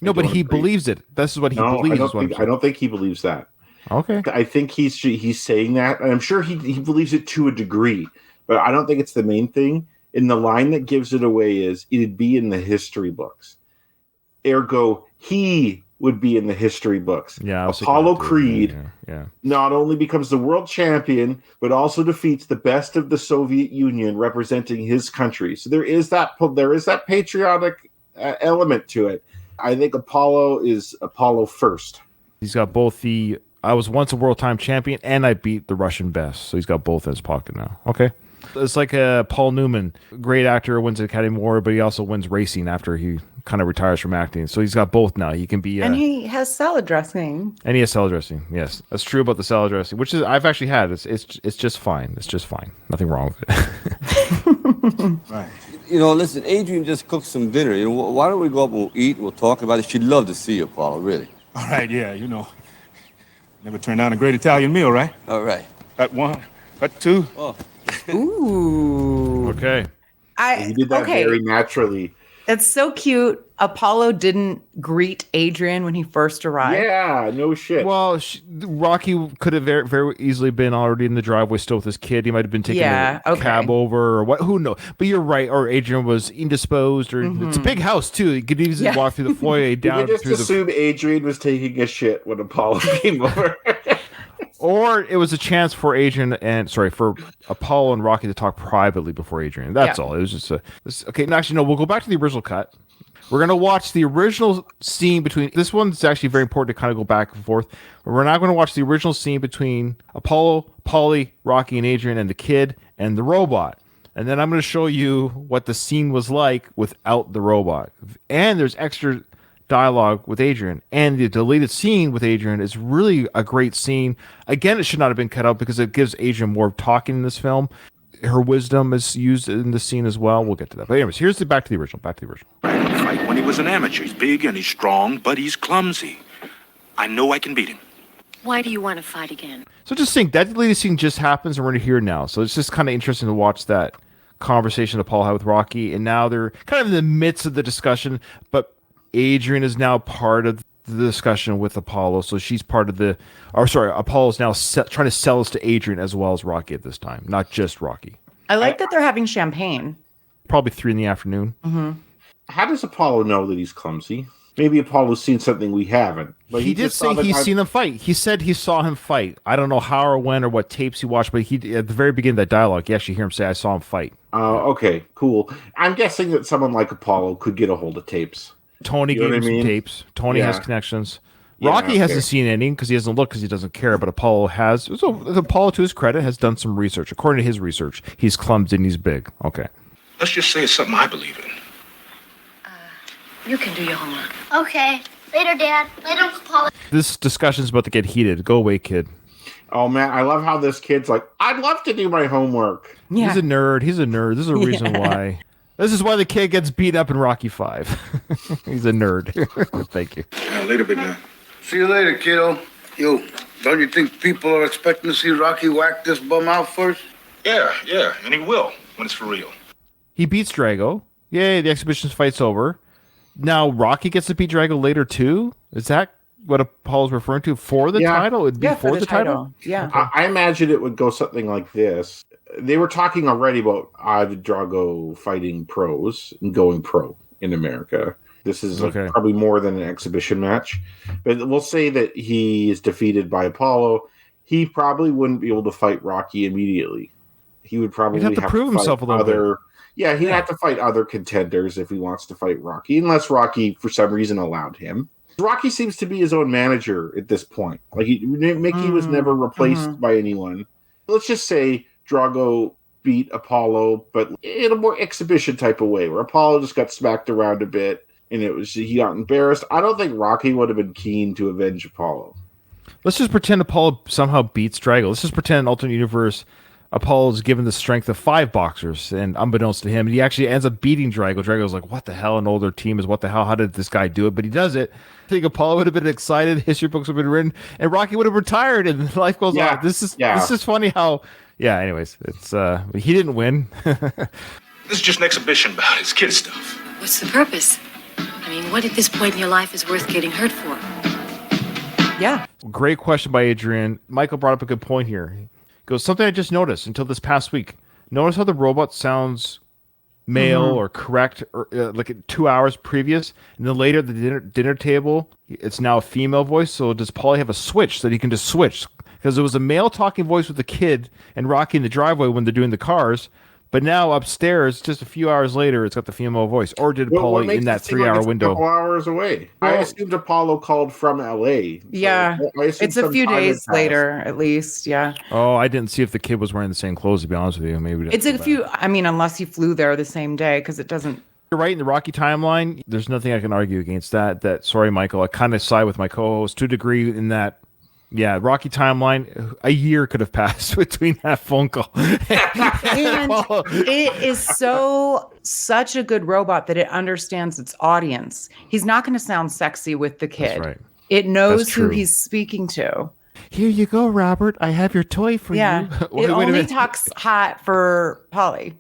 No, but he believes it. This is what he believes. I don't think he believes that. Okay. I think he's saying that, and I'm sure he believes it to a degree, but I don't think it's the main thing. And the line that gives it away is it'd be in the history books. Ergo, he would be in the history books. Yeah, Apollo Creed yeah. not only becomes the world champion, but also defeats the best of the Soviet Union representing his country. So there is that patriotic element to it. I think Apollo is Apollo first. He's got both I was once a world time champion and I beat the Russian best. So he's got both in his pocket now. Okay. It's like Paul Newman, great actor, wins the Academy Award, but he also wins racing after he kind of retires from acting. So he's got both now. He can be, and he has salad dressing. And he has salad dressing. Yes, that's true about the salad dressing, which is I've actually had. It's just fine. It's just fine. Nothing wrong with it. Right. Listen, Adrian just cooked some dinner. Why don't we go up and we'll eat? We'll talk about it. She'd love to see you, Paul. Really. All right. Yeah. Never turned down a great Italian meal, right? All right. Cut one. Cut two. Oh. Ooh. Okay. He did that very naturally. It's so cute. Apollo didn't greet Adrian when he first arrived. Yeah, no shit. Well, Rocky could have very, very easily been already in the driveway still with his kid. He might have been taking a cab over or what. Who knows? But you're right. Or Adrian was indisposed. Or it's a big house too. He could easily walk through the foyer down. You could just assume Adrian was taking a shit when Apollo came over. Or it was a chance for for Apollo and Rocky to talk privately before Adrian. That's all. It was just okay. No, actually, no. We'll go back to the original cut. We're gonna watch the original scene between. This one's actually very important to kind of go back and forth. We're not going to watch the original scene between Apollo, Paulie, Rocky, and Adrian, and the kid and the robot. And then I'm going to show you what the scene was like without the robot. And there's extra dialogue with Adrian, and the deleted scene with Adrian is really a great scene. Again, it should not have been cut out because it gives Adrian more talking in this film. Her wisdom is used in the scene as well. We'll get to that. But anyways, here's back to the original. Fight when he was an amateur. He's big and he's strong, but he's clumsy. I know I can beat him. Why do you want to fight again? So just think that deleted scene just happens, and we're here now. So it's just kind of interesting to watch that conversation that Paul had with Rocky, and now they're kind of in the midst of the discussion, but Adrian is now part of the discussion with Apollo, so she's part of Apollo's now trying to sell us to Adrian as well as Rocky at this time, not just Rocky. I like that they're having champagne. Probably 3 PM. Mm-hmm. How does Apollo know that he's clumsy? Maybe Apollo's seen something we haven't. But he did say he's seen him fight. He said he saw him fight. I don't know how or when or what tapes he watched, but at the very beginning of that dialogue, you actually hear him say, "I saw him fight." Okay, cool. I'm guessing that someone like Apollo could get a hold of tapes. Tony gave him some tapes. Tony has connections. Rocky hasn't seen any because he hasn't looked because he doesn't care, but Apollo has. So Apollo, to his credit, has done some research. According to his research, he's clumsy and he's big. Okay. Let's just say it's something I believe in. You can do your homework. Okay. Later, Dad. Later, Uncle Polly. This discussion's about to get heated. Go away, kid. Oh, man, I love how this kid's like, I'd love to do my homework. Yeah. He's a nerd. He's a nerd. There's a reason why. This is why the kid gets beat up in Rocky V. He's a nerd. Thank you. Later, big man. See you later, kiddo. Yo, don't you think people are expecting to see Rocky whack this bum out first? Yeah, and he will when it's for real. He beats Drago. Yay, the exhibition fight's over. Now Rocky gets to beat Drago later too? Is that what Apollo's referring to for the title? It would be for the title? Yeah. I imagine it would go something like this. They were talking already about Ivan Drago fighting pros and going pro in America. This is probably more than an exhibition match. But we'll say that he is defeated by Apollo. He probably wouldn't be able to fight Rocky immediately. He would probably have to prove himself a little bit. Yeah, he'd have to fight other contenders if he wants to fight Rocky, unless Rocky, for some reason, allowed him. Rocky seems to be his own manager at this point. Like Mickey was never replaced by anyone. Let's just say Drago beat Apollo, but in a more exhibition type of way, where Apollo just got smacked around a bit, and he got embarrassed. I don't think Rocky would have been keen to avenge Apollo. Let's just pretend Apollo somehow beats Drago. Let's just pretend alternate universe Apollo's given the strength of 5 boxers, and unbeknownst to him, he actually ends up beating Drago. Drago's like, what the hell? An older team is what the hell? How did this guy do it? But he does it. I think Apollo would have been excited. History books would have been written, and Rocky would have retired, and life goes on. This is funny how. Yeah. Anyways, it's he didn't win. This is just an exhibition about his kid stuff. What's the purpose? I mean, what at this point in your life is worth getting hurt for? Yeah. Great question by Adrian. Michael brought up a good point here. He goes, something I just noticed until this past week. Notice how the robot sounds male or correct, or like 2 hours previous, and then later at the dinner table, it's now a female voice. So does Paulie have a switch so that he can just switch? Because it was a male talking voice with the kid and Rocky in the driveway when they're doing the cars. But now upstairs, just a few hours later, it's got the female voice. Or did Paulie in that 3 hour window? A couple hours away. I assumed Apollo called from LA. Yeah, it's a few days later, at least. Yeah. Oh, I didn't see if the kid was wearing the same clothes. To be honest with you, maybe it's a few. I mean, unless he flew there the same day, because it doesn't. You're right in the Rocky timeline. There's nothing I can argue against that. Sorry, Michael. I kind of side with my co-host to a degree in that. Yeah, Rocky timeline, a year could have passed between that phone call. And it is such a good robot that it understands its audience. He's not going to sound sexy with the kid. That's right. It knows who he's speaking to. Here you go, Robert. I have your toy for you. It only talks hot for Polly.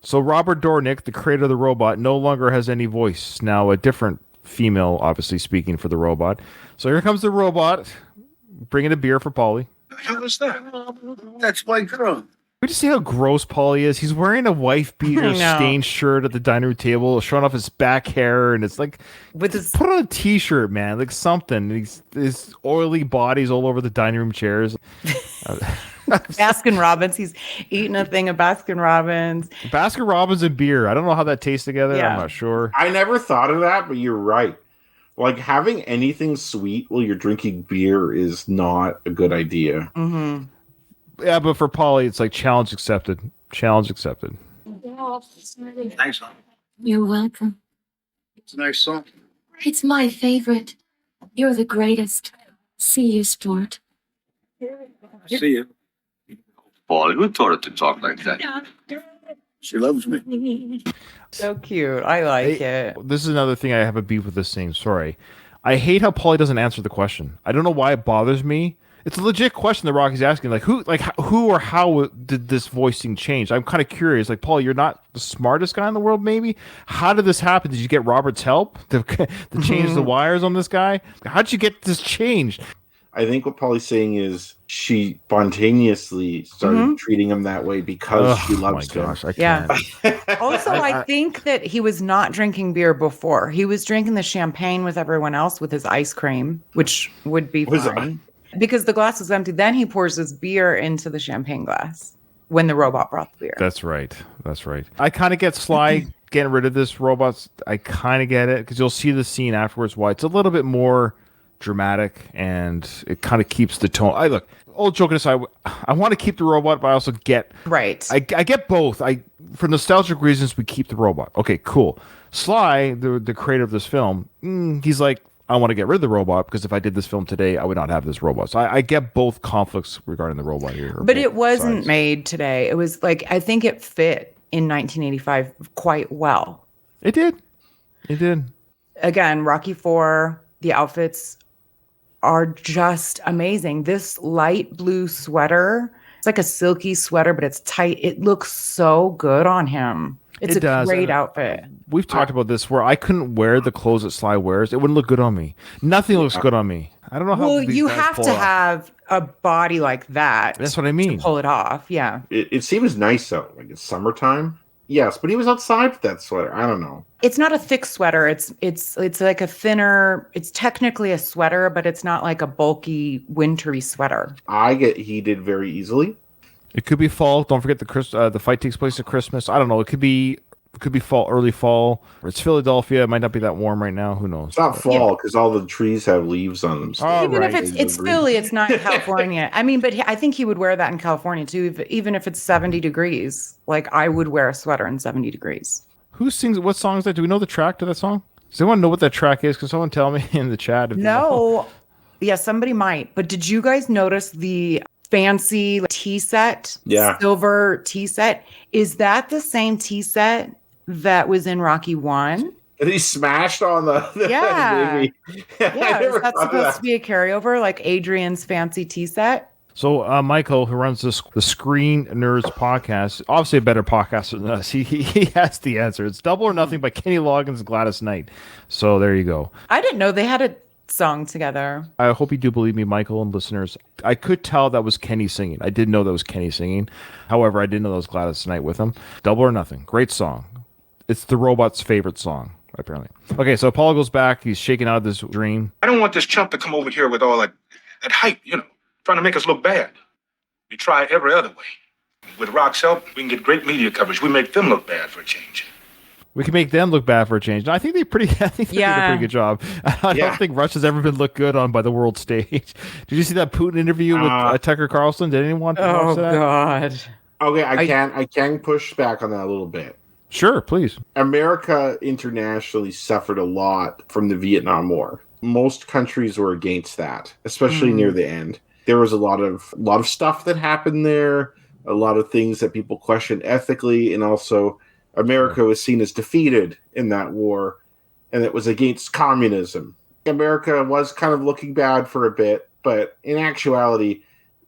So Robert Dornick, the creator of the robot, no longer has any voice. Now a different female, obviously, speaking for the robot. So here comes the robot. Bringing a beer for Paulie. How is that? That's my girl. We just see how gross Paulie is. He's wearing a wife beater stained shirt at the dining room table, showing off his back hair, and it's like, with his put on a t-shirt, man, like something. His oily body's all over the dining room chairs. Baskin Robbins. He's eating a thing of Baskin Robbins. Baskin Robbins and beer. I don't know how that tastes together. Yeah. I'm not sure. I never thought of that, but you're right. Like, having anything sweet while you're drinking beer is not a good idea. Mm-hmm. Yeah, but for Paulie, it's like challenge accepted. Challenge accepted. Thanks. You're welcome. It's a nice song. It's my favorite. You're the greatest. See you, sport. See you. Paulie, who taught her to talk like that? She loves me. So cute. I like it. This is another thing I have a beef with this scene. Sorry. I hate how Paulie doesn't answer the question. I don't know why it bothers me. It's a legit question that Rocky's asking. Like who or how did this voicing change? I'm kind of curious. Like, Paulie, you're not the smartest guy in the world, maybe? How did this happen? Did you get Robert's help to change the wires on this guy? How'd you get this changed? I think what Paulie's saying is she spontaneously started treating him that way because she loves him. Gosh, I can't. Also, I think that he was not drinking beer before. He was drinking the champagne with everyone else with his ice cream, which would be fine. Because the glass was empty. Then he pours his beer into the champagne glass when the robot brought the beer. That's right. I kind of get Sly getting rid of this robot. I kind of get it because you'll see the scene afterwards why it's a little bit more dramatic, and it kind of keeps the tone. Look, all joking aside, I want to keep the robot, but I also get I get both. For nostalgic reasons, we keep the robot. Okay, cool. Sly, the creator of this film, he's like, I want to get rid of the robot because if I did this film today, I would not have this robot. So I get both conflicts regarding the robot here. But it wasn't made today. It was like, I think it fit in 1985 quite well. It did. It did. Again, Rocky IV, the outfits are just amazing. This light blue sweater, it's like a silky sweater, but it's tight. It looks so good on him. It's a great outfit. We've talked about this where I couldn't wear the clothes that Sly wears. It wouldn't look good on me. Nothing looks good on me. I don't know how. Well, these you guys have pull to it off. have a body like that. That's what I mean. To pull it off. Yeah. It seems nice though. Like it's summertime. Yes, but he was outside with that sweater. I don't know. It's not a thick sweater. It's like a thinner. It's technically a sweater, but it's not like a bulky wintry sweater. I get heated very easily. It could be fall. Don't forget the fight takes place at Christmas. I don't know. It could be fall, early fall. Or it's Philadelphia. It might not be that warm right now. Who knows? It's not fall because all the trees have leaves on them. Oh, Even if it's Philly, it's not California. I mean, but I think he would wear that in California too. Even if it's 70 degrees, like I would wear a sweater in 70 degrees. Who sings? What song is that? Do we know the track to that song? Does anyone know what that track is? Can someone tell me in the chat? If No. Yeah, somebody might. But did you guys notice the fancy tea set? Yeah. Silver tea set. Is that the same tea set that was in Rocky 1? And he smashed on the Yeah. baby. Yeah, is that supposed to be a carryover, like Adrian's fancy tea set? So Michael, who runs the Screen Nerds podcast, obviously a better podcaster than us, he has the answer. It's Double or Nothing by Kenny Loggins and Gladys Knight. So there you go. I didn't know they had a song together. I hope you do believe me, Michael and listeners. I could tell that was Kenny singing. I did know that was Kenny singing. However, I didn't know that was Gladys Knight with him. Double or Nothing. Great song. It's the robot's favorite song, apparently. Okay, so Apollo goes back. He's shaking out of this dream. I don't want this chump to come over here with all that hype, trying to make us look bad. We try every other way. With Rock's help, we can get great media coverage. We make them look bad for a change. We can make them look bad for a change. No, I think they did a pretty good job. I don't think Russia's ever been looked good on by the world stage. Did you see that Putin interview with Tucker Carlson? Did anyone watch that? God. Okay, I can push back on that a little bit. Sure, please. America internationally suffered a lot from the Vietnam War. Most countries were against that, especially near the end. There was a lot of stuff that happened there, a lot of things that people questioned ethically, and also America was seen as defeated in that war, and it was against communism. America was kind of looking bad for a bit, but in actuality,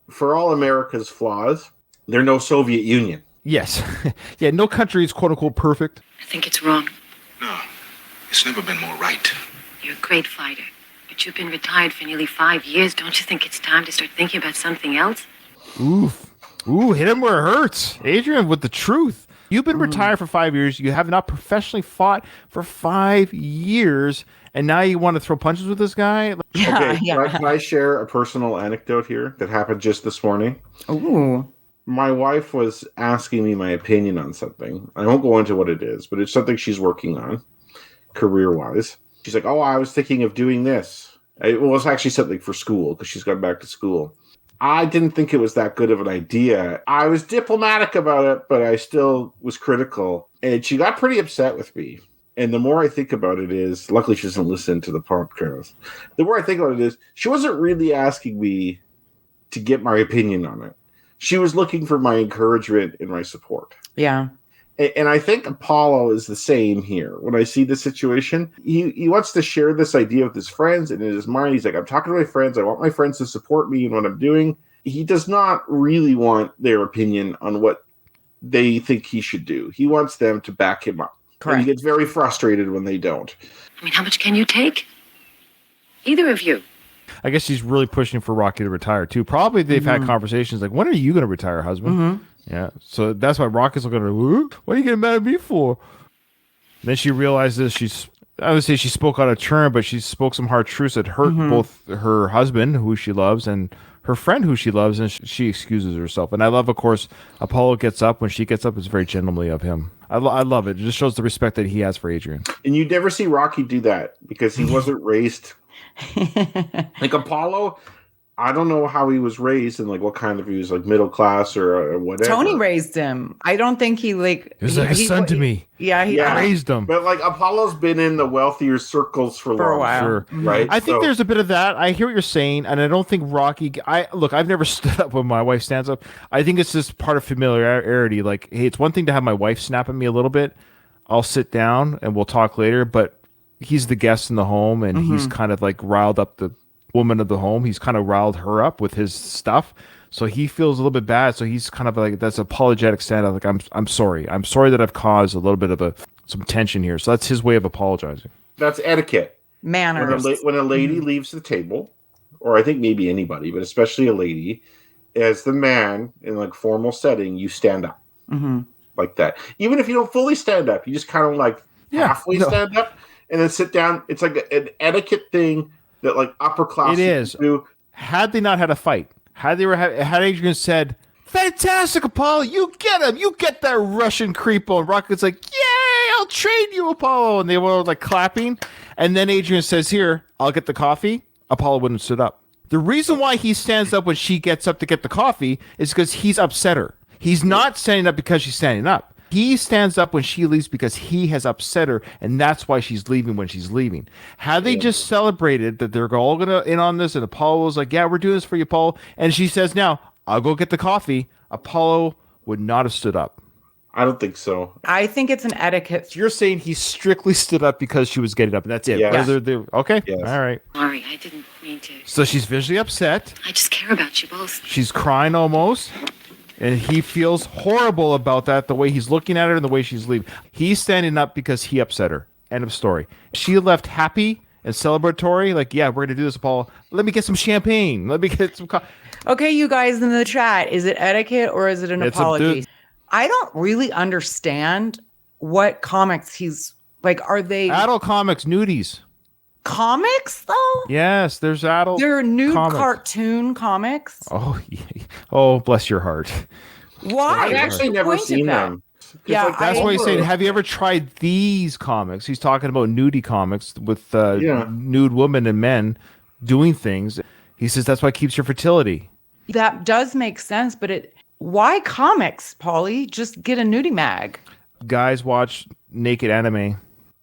for all America's flaws, they're no Soviet Union. Yes. Yeah, no country is quote-unquote perfect. I think it's wrong. No, it's never been more right. You're a great fighter, but you've been retired for nearly 5 years. Don't you think it's time to start thinking about something else? Ooh, hit him where it hurts. Adrian with the truth. You've been retired for 5 years. You have not professionally fought for 5 years, and now you want to throw punches with this guy? Can I share a personal anecdote here that happened just this morning? Ooh. My wife was asking me my opinion on something. I won't go into what it is, but it's something she's working on, career-wise. She's like, I was thinking of doing this. It was actually something for school, because she's gone back to school. I didn't think it was that good of an idea. I was diplomatic about it, but I still was critical. And she got pretty upset with me. And the more I think about it is, luckily she doesn't listen to the podcast. The more I think about it is, she wasn't really asking me to get my opinion on it. She was looking for my encouragement and my support. Yeah. And I think Apollo is the same here. When I see the situation, he wants to share this idea with his friends, and in his mind, he's like, I'm talking to my friends. I want my friends to support me in what I'm doing. He does not really want their opinion on what they think he should do. He wants them to back him up. Correct. And he gets very frustrated when they don't. I mean, how much can you take? Either of you. I guess she's really pushing for Rocky to retire, too. Probably they've had conversations like, when are you going to retire, husband? Yeah, so that's why Rocky's looking at her, what are you getting mad at me for? And then she realizes I would say she spoke out of turn, but she spoke some hard truths that hurt both her husband, who she loves, and her friend, who she loves, and she excuses herself. And I love, of course, Apollo gets up. When she gets up, it's very gentlemanly of him. I love it. It just shows the respect that he has for Adrian. And you never see Rocky do that, because he wasn't raised Like Apollo, I don't know how he was raised and like what kind of he was like middle class or whatever. Tony raised him. I don't think he like. He was like a son to me. Yeah, he raised him. But like Apollo's been in the wealthier circles for a long, while, Sure. right? I think So- there's a bit of that. I hear what you're saying, and I don't think Rocky. I've never stood up when my wife stands up. I think it's just part of familiarity. Like, hey, it's one thing to have my wife snap at me a little bit. I'll sit down and we'll talk later. But he's the guest in the home, and he's kind of like riled up the woman of the home. He's kind of riled her up with his stuff. So he feels a little bit bad. So he's kind of like, that's apologetic stand up. Like, I'm sorry. I'm sorry that I've caused a little bit of some tension here. So that's his way of apologizing. That's etiquette. Manners. When a lady leaves the table, or I think maybe anybody, but especially a lady, as the man in like formal setting, you stand up like that. Even if you don't fully stand up, you just kind of like halfway stand up and then sit down. It's like an etiquette thing that like upper class It is. do. Had they not had a fight, had Adrian said, "Fantastic, Apollo, you get him, you get that Russian creepo," and Rocket's like, "Yay, I'll trade you, Apollo," and they were like clapping, and then Adrian says, "Here, I'll get the coffee." Apollo wouldn't have stood up. The reason why he stands up when she gets up to get the coffee is because he's upset her. He's not standing up because she's standing up. He stands up when she leaves because he has upset her, and that's why she's leaving when she's leaving. Had they just celebrated that they're all going to in on this, and Apollo was like, "Yeah, we're doing this for you, Apollo," and she says, "Now, I'll go get the coffee," Apollo would not have stood up. I don't think so. I think it's an etiquette. You're saying he strictly stood up because she was getting up, and that's it. Yes. Okay, Yes. all right. Sorry, I didn't mean to. So she's visually upset. I just care about you both. She's crying almost. And he feels horrible about that, the way he's looking at her and the way she's leaving. He's standing up because he upset her. End of story. She left happy and celebratory, like, "Yeah, we're going to do this, Paul. Let me get some champagne. Let me get some Okay, you guys in the chat, is it etiquette or is it an apology? I don't really understand what comics he's like. Are they adult comics, nudies? Comics though? Yes, there's adult. They're nude comics. cartoon comics. Oh, yeah. Oh, bless your heart. Why? I've actually never seen them. Yeah, That's why he's saying, have you ever tried these comics? He's talking about nudie comics with nude women and men doing things. He says that's why it keeps your fertility. That does make sense, but why comics, Polly? Just get a nudie mag. Guys watch naked anime.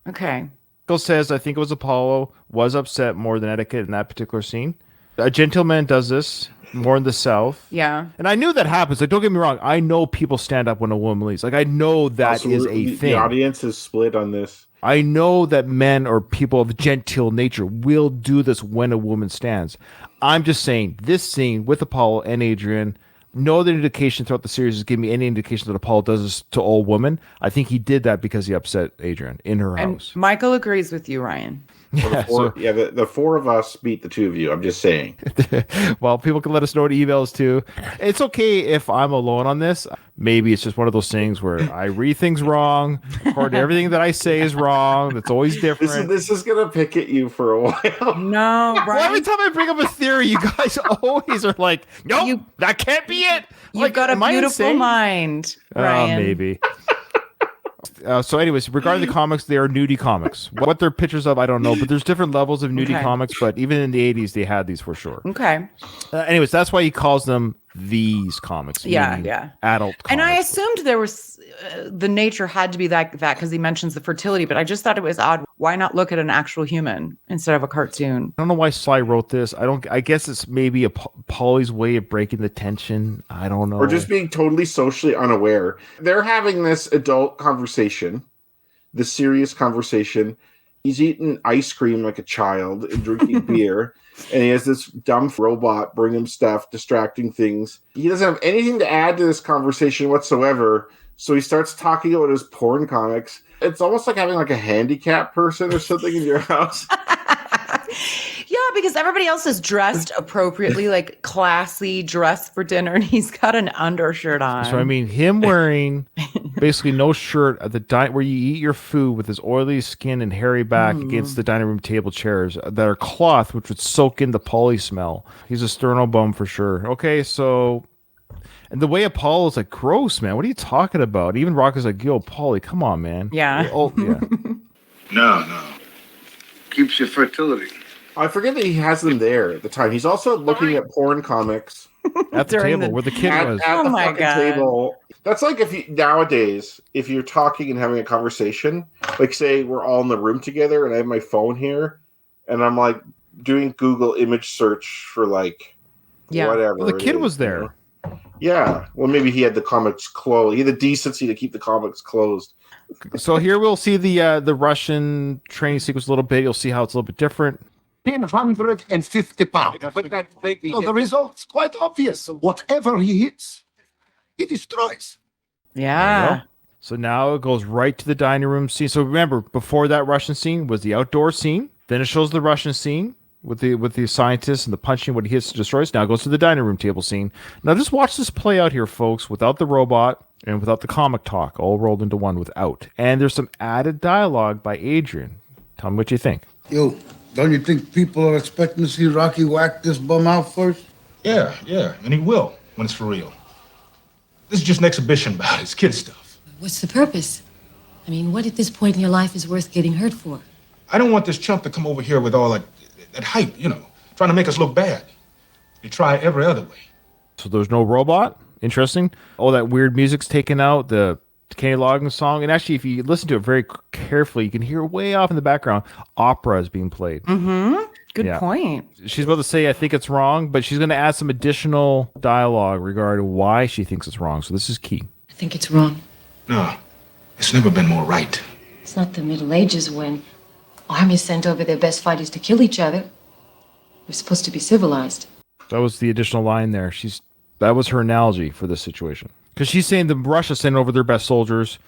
Okay. Michael says, I think it was Apollo, was upset more than etiquette in that particular scene. A gentleman does this more in the South. Yeah. And I knew that happens. Like, don't get me wrong. I know people stand up when a woman leaves. Like, I know that Also, is a thing. The audience is split on this. I know that men or people of genteel nature will do this when a woman stands. I'm just saying, this scene with Apollo and Adrian, no other indication throughout the series has given me any indication that Apollo does this to all women. I think he did that because he upset Adrian in her And house. Michael agrees with you, Ryan. The four of us beat the two of you. I'm just saying. Well, people can let us know in emails too. It's okay if I'm alone on this. Maybe it's just one of those things where I read things wrong, or everything that I say is wrong. That's always different. This is gonna pick at you for a while. No, Well, every time I bring up a theory, you guys always are like, "Nope, that can't be it." You've got a am I beautiful insane? mind, Ryan. Maybe. So anyways, regarding the comics, they are nudie comics. What they're pictures of, I don't know, but there's different levels of nudie Okay. comics, but even in the 80s, they had these for sure. Okay. Anyways, that's why he calls them these comics. Yeah, meaning yeah. Adult comics. And I assumed there was the nature had to be that because he mentions the fertility, but I just thought it was odd. Why not look at an actual human instead of a cartoon? I don't know why Sly wrote this. I guess it's maybe a Paulie's way of breaking the tension. I don't know. Or just being totally socially unaware. They're having this adult conversation, this serious conversation. He's eating ice cream like a child and drinking beer. And he has this dumb robot bring him stuff, distracting things. He doesn't have anything to add to this conversation whatsoever. So he starts talking about his porn comics. It's almost like having like a handicapped person or something in your house. Yeah, because everybody else is dressed appropriately, like classy dress for dinner, and he's got an undershirt on. So I mean, him wearing basically no shirt at the where you eat your food with his oily skin and hairy back against the dining room table chairs that are cloth, which would soak in the Paulie smell. He's a sterno bum for sure. Okay, so and the way Apollo's like, gross, man. What are you talking about? Even Rock is like, yo, Paulie, come on, man. Yeah. Oh, yeah. No. Keeps your fertility. I forget that he has them there at the time. He's also looking at porn comics At the table where the kid was. At the Oh my fucking God. table. That's like if you nowadays, if you're talking and having a conversation, like say we're all in the room together and I have my phone here, and I'm like doing Google image search for like whatever. Well, the it kid is, was you there. know? Yeah. Well, maybe he had the comics closed. He had the decency to keep the comics closed. So here we'll see the Russian training sequence a little bit. You'll see how it's a little bit different. 150 pounds. So the result's quite obvious. Whatever he hits, he destroys. Yeah. So now it goes right to the dining room scene. So remember, before that Russian scene was the outdoor scene. Then it shows the Russian scene with the scientists and the punching, what he hits destroys. Now it goes to the dining room table scene. Now just watch this play out here, folks, without the robot and without the comic talk, all rolled into one without. And there's some added dialogue by Adrian. Tell me what you think. Yo, don't you think people are expecting to see Rocky whack this bum out first? Yeah, and he will when it's for real. This is just an exhibition about his kid stuff. What's the purpose? I mean, what at this point in your life is worth getting hurt for? I don't want this chump to come over here with all that hype, trying to make us look bad. You try every other way. So there's no robot. Interesting. All that weird music's taken out. The Kenny Loggins song. And actually, if you listen to it very carefully, you can hear way off in the background, opera is being played. Mm-hmm. Good Yeah. point. She's about to say, I think it's wrong, but she's going to add some additional dialogue regarding why she thinks it's wrong. So this is key. I think it's wrong. No, it's never been more right. It's not the Middle Ages when armies sent over their best fighters to kill each other. We're supposed to be civilized. That was the additional line there. That was her analogy for this situation. Because she's saying the Russia sent over their best soldiers,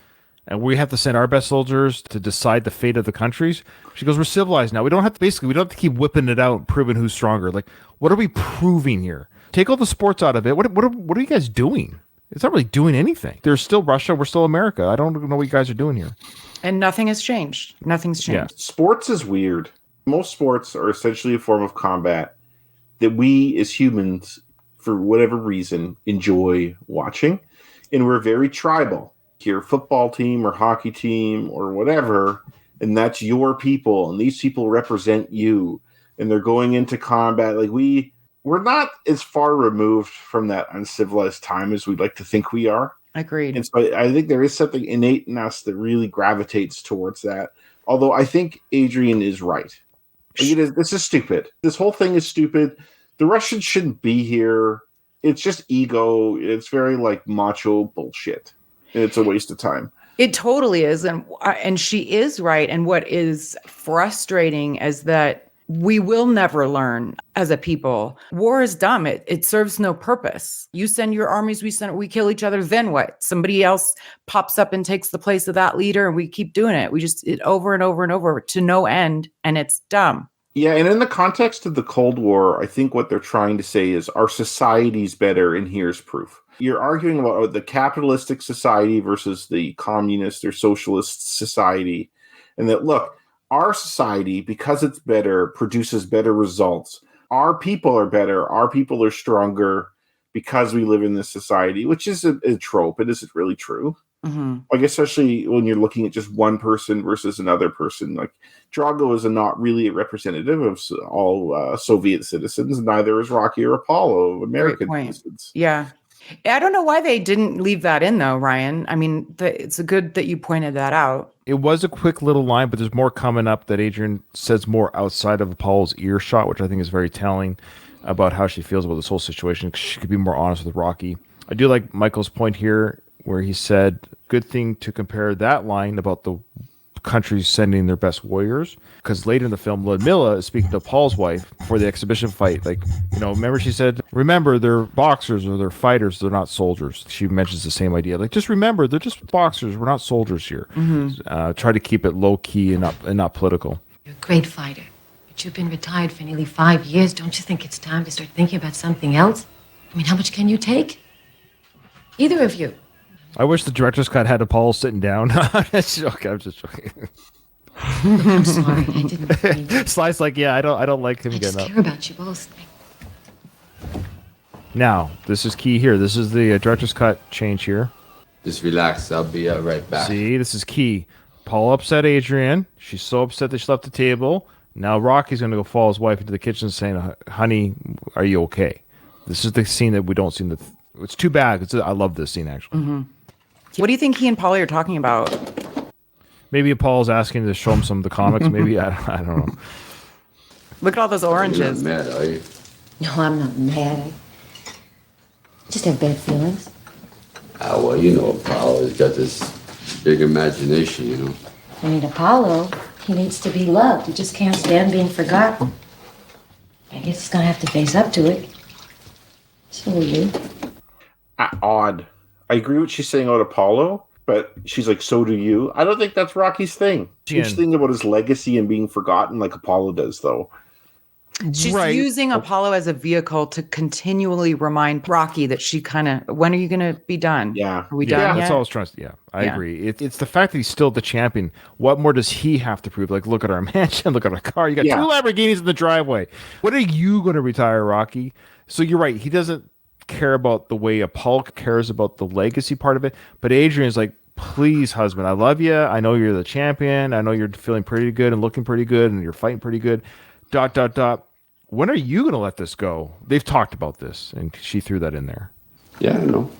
and we have to send our best soldiers to decide the fate of the countries. She goes, we're civilized now. We don't have to keep whipping it out and proving who's stronger. Like, what are we proving here? Take all the sports out of it. What are you guys doing? It's not really doing anything. There's still Russia. We're still America. I don't know what you guys are doing here. And nothing has changed. Nothing's changed. Sports is weird. Most sports are essentially a form of combat that we as humans, for whatever reason, enjoy watching. And we're very tribal. Your football team or hockey team or whatever, and that's your people, and these people represent you, and they're going into combat. Like we're not as far removed from that uncivilized time as we'd like to think we are. Agreed. And so I think there is something innate in us that really gravitates towards that. Although I think Adrian is right. This is stupid. This whole thing is stupid. The Russians shouldn't be here. It's just ego. It's very like macho bullshit. And it's a waste of time. It totally is. And she is right. And what is frustrating is that we will never learn as a people. War is dumb. It serves no purpose. You send your armies, we kill each other, then what? Somebody else pops up and takes the place of that leader, and we keep doing it. It over and over and over to no end, and it's dumb. Yeah, and in the context of the Cold War, I think what they're trying to say is our society's better, and here's proof. You're arguing about the capitalistic society versus the communist or socialist society, and that, look, our society, because it's better, produces better results. Our people are better. Our people are stronger because we live in this society, which is a trope. It isn't really true. Mm-hmm. Like, especially when you're looking at just one person versus another person. Like, Drago is not really a representative of all Soviet citizens. Neither is Rocky or Apollo, American citizens. Yeah. I don't know why they didn't leave that in, though, Ryan. I mean, it's good that you pointed that out. It was a quick little line, but there's more coming up that Adrian says more outside of Apollo's earshot, which I think is very telling about how she feels about this whole situation. She could be more honest with Rocky. I do like Michael's point here where he said, good thing to compare that line about the countries sending their best warriors, because later in the film, Ludmilla is speaking to Paul's wife for the exhibition fight. Like, remember she said, remember, they're boxers or they're fighters, they're not soldiers. She mentions the same idea. Like, just remember, they're just boxers, we're not soldiers here. Mm-hmm. Try to keep it low key and not political. You're a great fighter, but you've been retired for nearly 5 years. Don't you think it's time to start thinking about something else? I mean, how much can you take? Either of you. I wish the director's cut had Apollo sitting down. I'm just joking. Look, I'm sorry. I didn't mean. Sly's like, yeah, I don't like him I just getting up. care about you both. Now, this is key here. This is the director's cut change here. Just relax. I'll be right back. See, this is key. Paul upset Adrian. She's so upset that she left the table. Now Rocky's going to go follow his wife into the kitchen saying, honey, are you okay? This is the scene that we don't see in the... It's too bad. I love this scene, actually. Mm-hmm. What do you think he and Polly are talking about? Maybe Paul's asking to show him some of the comics. Maybe, I don't know. Look at all those oranges. You're not mad, are you? No, I'm not mad. I just have bad feelings. Well, you know, Apollo's got this big imagination, you know. I mean, Apollo, he needs to be loved. He just can't stand being forgotten. I guess he's gonna have to face up to it. So will you. Odd. I agree with she's saying about Apollo, but she's like, so do you. I don't think that's Rocky's thing. She's thinking about his legacy and being forgotten like Apollo does, though. She's using Apollo as a vehicle to continually remind Rocky that she kind of, when are you going to be done? Yeah. Are we done yet? That's all I was trying to say. Yeah, I agree. It's the fact that he's still the champion. What more does he have to prove? Like, look at our mansion, look at our car. You got 2 Lamborghinis in the driveway. When are you going to retire, Rocky? So you're right. He doesn't care about the way Apollo cares about the legacy part of it. But Adrian's like, please, husband, I love you. I know you're the champion. I know you're feeling pretty good and looking pretty good and you're fighting pretty good. ... When are you going to let this go? They've talked about this, and she threw that in there. Yeah, I know.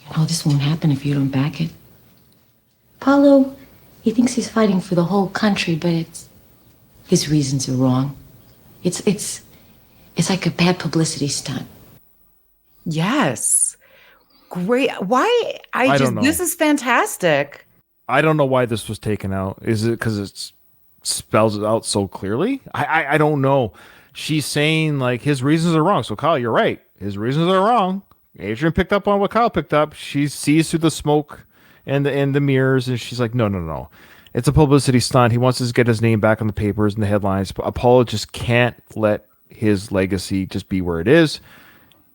You know, this won't happen if you don't back it. Apollo, he thinks he's fighting for the whole country, but his reasons are wrong. It's like a bad publicity stunt. Yes. Great. Why? I don't know. This is fantastic. I don't know why this was taken out. Is it because it spells it out so clearly? I don't know. She's saying like his reasons are wrong. So Kyle, you're right. His reasons are wrong. Adrian picked up on what Kyle picked up. She sees through the smoke and the mirrors, and she's like, no. It's a publicity stunt. He wants to get his name back on the papers and the headlines. But Apollo just can't let his legacy just be where it is.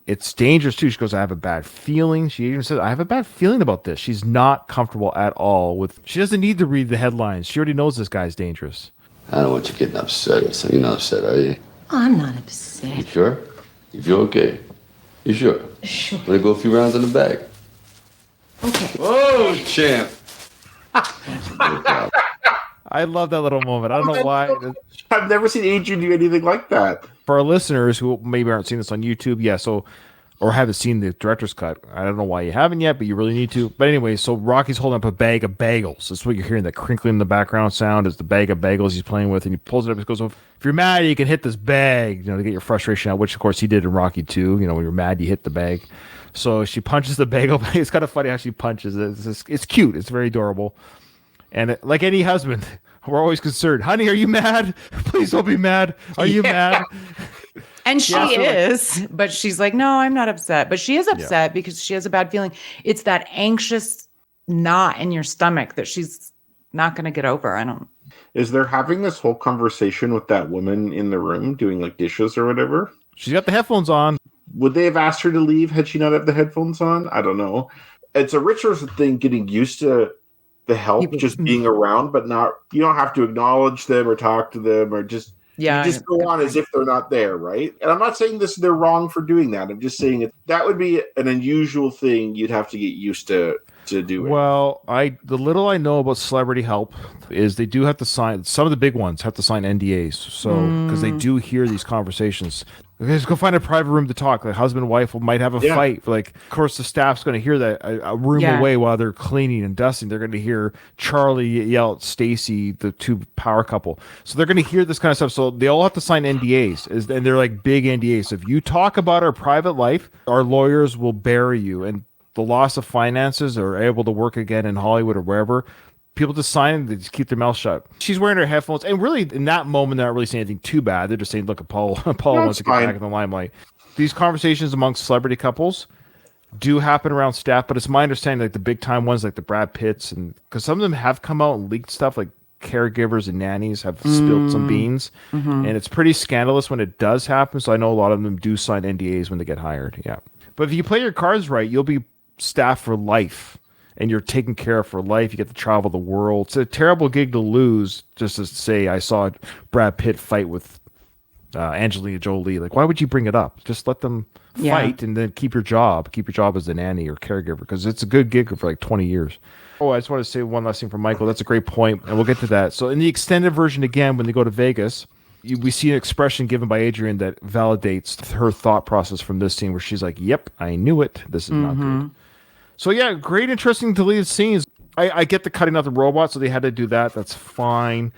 It's dangerous too. She goes, I have a bad feeling. She even says, I have a bad feeling about this. She's not comfortable at all with, she doesn't need to read the headlines. She already knows this guy's dangerous. I don't want you getting upset. So you're not upset, are you? Oh, I'm not upset. You sure? You feel okay? You sure? Sure. Want to go a few rounds in the bag? Okay. Whoa, champ. I love that little moment. I don't know why. I've never seen Adrian do anything like that. For our listeners who maybe aren't seeing this on YouTube, or haven't seen the director's cut, I don't know why you haven't yet, but you really need to. But anyway, so Rocky's holding up a bag of bagels. That's what you're hearing. That crinkling in the background sound is the bag of bagels he's playing with, and he pulls it up. He goes, if you're mad, you can hit this bag, to get your frustration out, which of course he did in Rocky 2. When you're mad, you hit the bag. So she punches the bagel. It's kind of funny how she punches it. It's cute. It's very adorable. And like any husband, we're always concerned. Honey, are you mad? Please don't be mad. Are you mad? And she is, but she's like, no, I'm not upset. But she is upset because she has a bad feeling. It's that anxious knot in your stomach that she's not going to get over. Is there having this whole conversation with that woman in the room doing like dishes or whatever? She's got the headphones on. Would they have asked her to leave had she not had the headphones on? I don't know. It's a Richardson thing, getting used to the help just being around, but you don't have to acknowledge them or talk to them or just go on as if they're not there, right? And I'm not saying they're wrong for doing that. I'm just saying that would be an unusual thing you'd have to get used to do it. Well, the little I know about celebrity help is they do have to sign, some of the big ones have to sign NDAs. So, because they do hear these conversations. Let's go find a private room to talk. Like husband and wife might have a fight. Like, of course, the staff's going to hear that a room away while they're cleaning and dusting. They're going to hear Charlie yell at Stacy, the two power couple. So they're going to hear this kind of stuff. So they all have to sign NDAs, and they're like big NDAs. So if you talk about our private life, our lawyers will bury you. And the loss of finances or able to work again in Hollywood or wherever, people just sign, they just keep their mouth shut. She's wearing her headphones, and really in that moment, they're not really saying anything too bad. They're just saying, look, Apollo wants to get back in the limelight. These conversations amongst celebrity couples do happen around staff, but it's my understanding like the big time ones like the Brad Pitts, and because some of them have come out and leaked stuff, like caregivers and nannies have spilled some beans, and it's pretty scandalous when it does happen. So I know a lot of them do sign NDAs when they get hired. Yeah. But if you play your cards right, you'll be staff for life. And you're taken care of for life. You get to travel the world. It's a terrible gig to lose. Just to say, I saw Brad Pitt fight with Angelina Jolie. Like, why would you bring it up? Just let them fight, and then keep your job. Keep your job as a nanny or caregiver, because it's a good gig for like 20 years. Oh, I just want to say one last thing for Michael. That's a great point, and we'll get to that. So in the extended version, again, when they go to Vegas, we see an expression given by Adrian that validates her thought process from this scene where she's like, yep, I knew it. This is not good. So yeah, great, interesting deleted scenes. I get the cutting out the robot, so they had to do that. That's fine.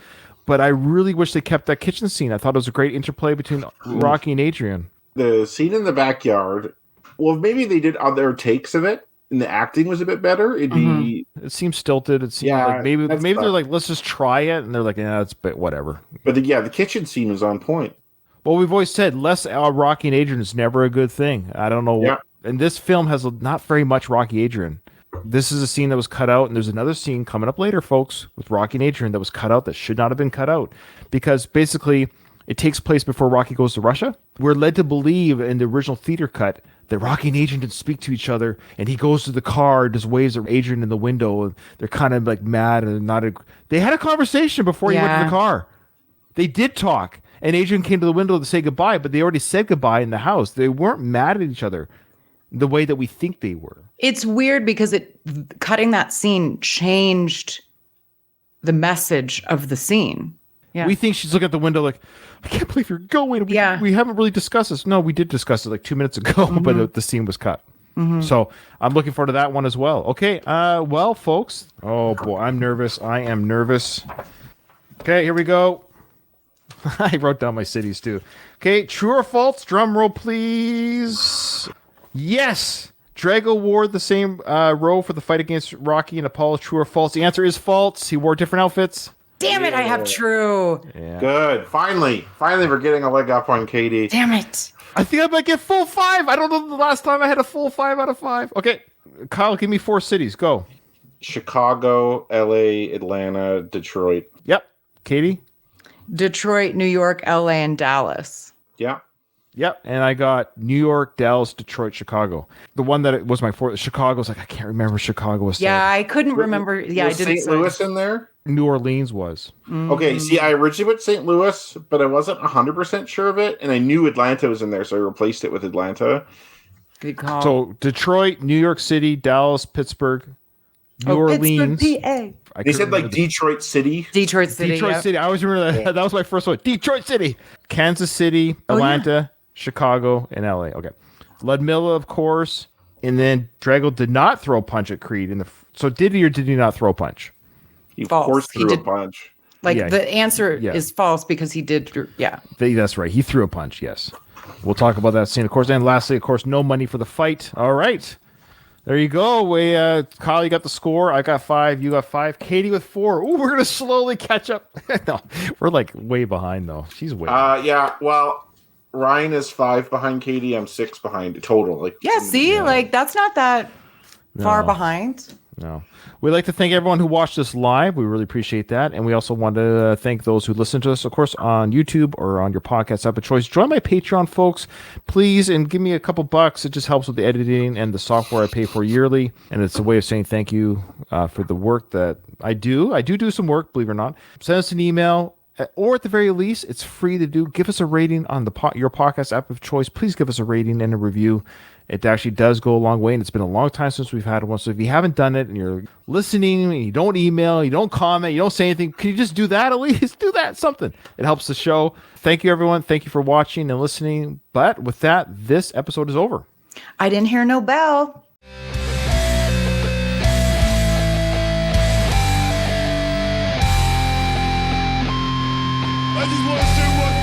But I really wish they kept that kitchen scene. I thought it was a great interplay between Rocky and Adrian. The scene in the backyard, well, maybe they did other takes of it, and the acting was a bit better. It'd be... It seems stilted. It seemed like maybe they're like, let's just try it, and they're like, yeah, it's bit whatever. But the kitchen scene was on point. Well, we've always said less Rocky and Adrian is never a good thing. I don't know. Yeah. And this film has not very much Rocky Adrian. This is a scene that was cut out, and there's another scene coming up later, folks, with Rocky and Adrian that was cut out that should not have been cut out, because basically it takes place before Rocky goes to Russia. We're led to believe in the original theater cut that Rocky and Adrian didn't speak to each other, and he goes to the car, just waves at Adrian in the window, and they're kind of like mad and not. They had a conversation before he went to the car. They did talk, and Adrian came to the window to say goodbye, but they already said goodbye in the house. They weren't mad at each other the way that we think they were. It's weird because cutting that scene changed the message of the scene. Yeah. We think she's looking at the window like, I can't believe you're going. We haven't really discussed this. No, we did discuss it like 2 minutes ago, but the scene was cut. So I'm looking forward to that one as well. Okay, well, folks. Oh, boy, I'm nervous. I am nervous. Okay, here we go. I wrote down my cities, too. Okay, true or false? Drum roll, please. Yes! Drago wore the same robe for the fight against Rocky and Apollo. True or false? The answer is false. He wore different outfits. Damn it, I have true. Yeah. Good. Finally, we're getting a leg up on Katie. Damn it. I think I might get full 5. I don't know the last time I had a full 5 out of 5. Okay, Kyle, give me 4 cities. Go. Chicago, LA, Atlanta, Detroit. Yep. Katie? Detroit, New York, LA, and Dallas. Yeah. Yep, and I got New York, Dallas, Detroit, Chicago. The one that was my 4th, Chicago was like, I can't remember Chicago was. Yeah, I couldn't remember. Yeah, I didn't. St. Louis in there? New Orleans was. Okay, see, I originally put St. Louis, but I wasn't 100% sure of it, and I knew Atlanta was in there, so I replaced it with Atlanta. Good call. So Detroit, New York City, Dallas, Pittsburgh, New Orleans. Pittsburgh, PA. They said like Detroit City. Detroit City. Detroit City. I always remember that. That was my first one. Detroit City. Kansas City, Atlanta, Chicago, and LA. Okay. Ludmilla, of course. And then Drago did not throw a punch at Creed. So did he or did he not throw a punch? He of course threw a punch. The answer is false because he did. Yeah. That's right. He threw a punch. Yes. We'll talk about that scene, of course. And lastly, of course, no money for the fight. All right. There you go. Kyle, you got the score. I got 5. You got 5. Katie with 4. Ooh, we're going to slowly catch up. No, we're like way behind, though. She's way behind. Yeah. Well, Ryan is 5 behind Katie. I'm 6 behind total. That's not that far behind. No. We'd like to thank everyone who watched this live. We really appreciate that. And we also want to thank those who listen to us, of course, on YouTube or on your podcast app of choice. Join my Patreon, folks, please, and give me a couple bucks. It just helps with the editing and the software I pay for yearly. And it's a way of saying thank you for the work that I do. I do some work, believe it or not. Send us an email. Or at the very least, it's free to do. Give us a rating on your podcast app of choice. Please give us a rating and a review. It actually does go a long way, and it's been a long time since we've had one. So if you haven't done it and you're listening and you don't email, you don't comment, you don't say anything, can you just do that at least? Do that, something. It helps the show. Thank you, everyone. Thank you for watching and listening. But with that, this episode is over. I didn't hear no bell. I just want to say one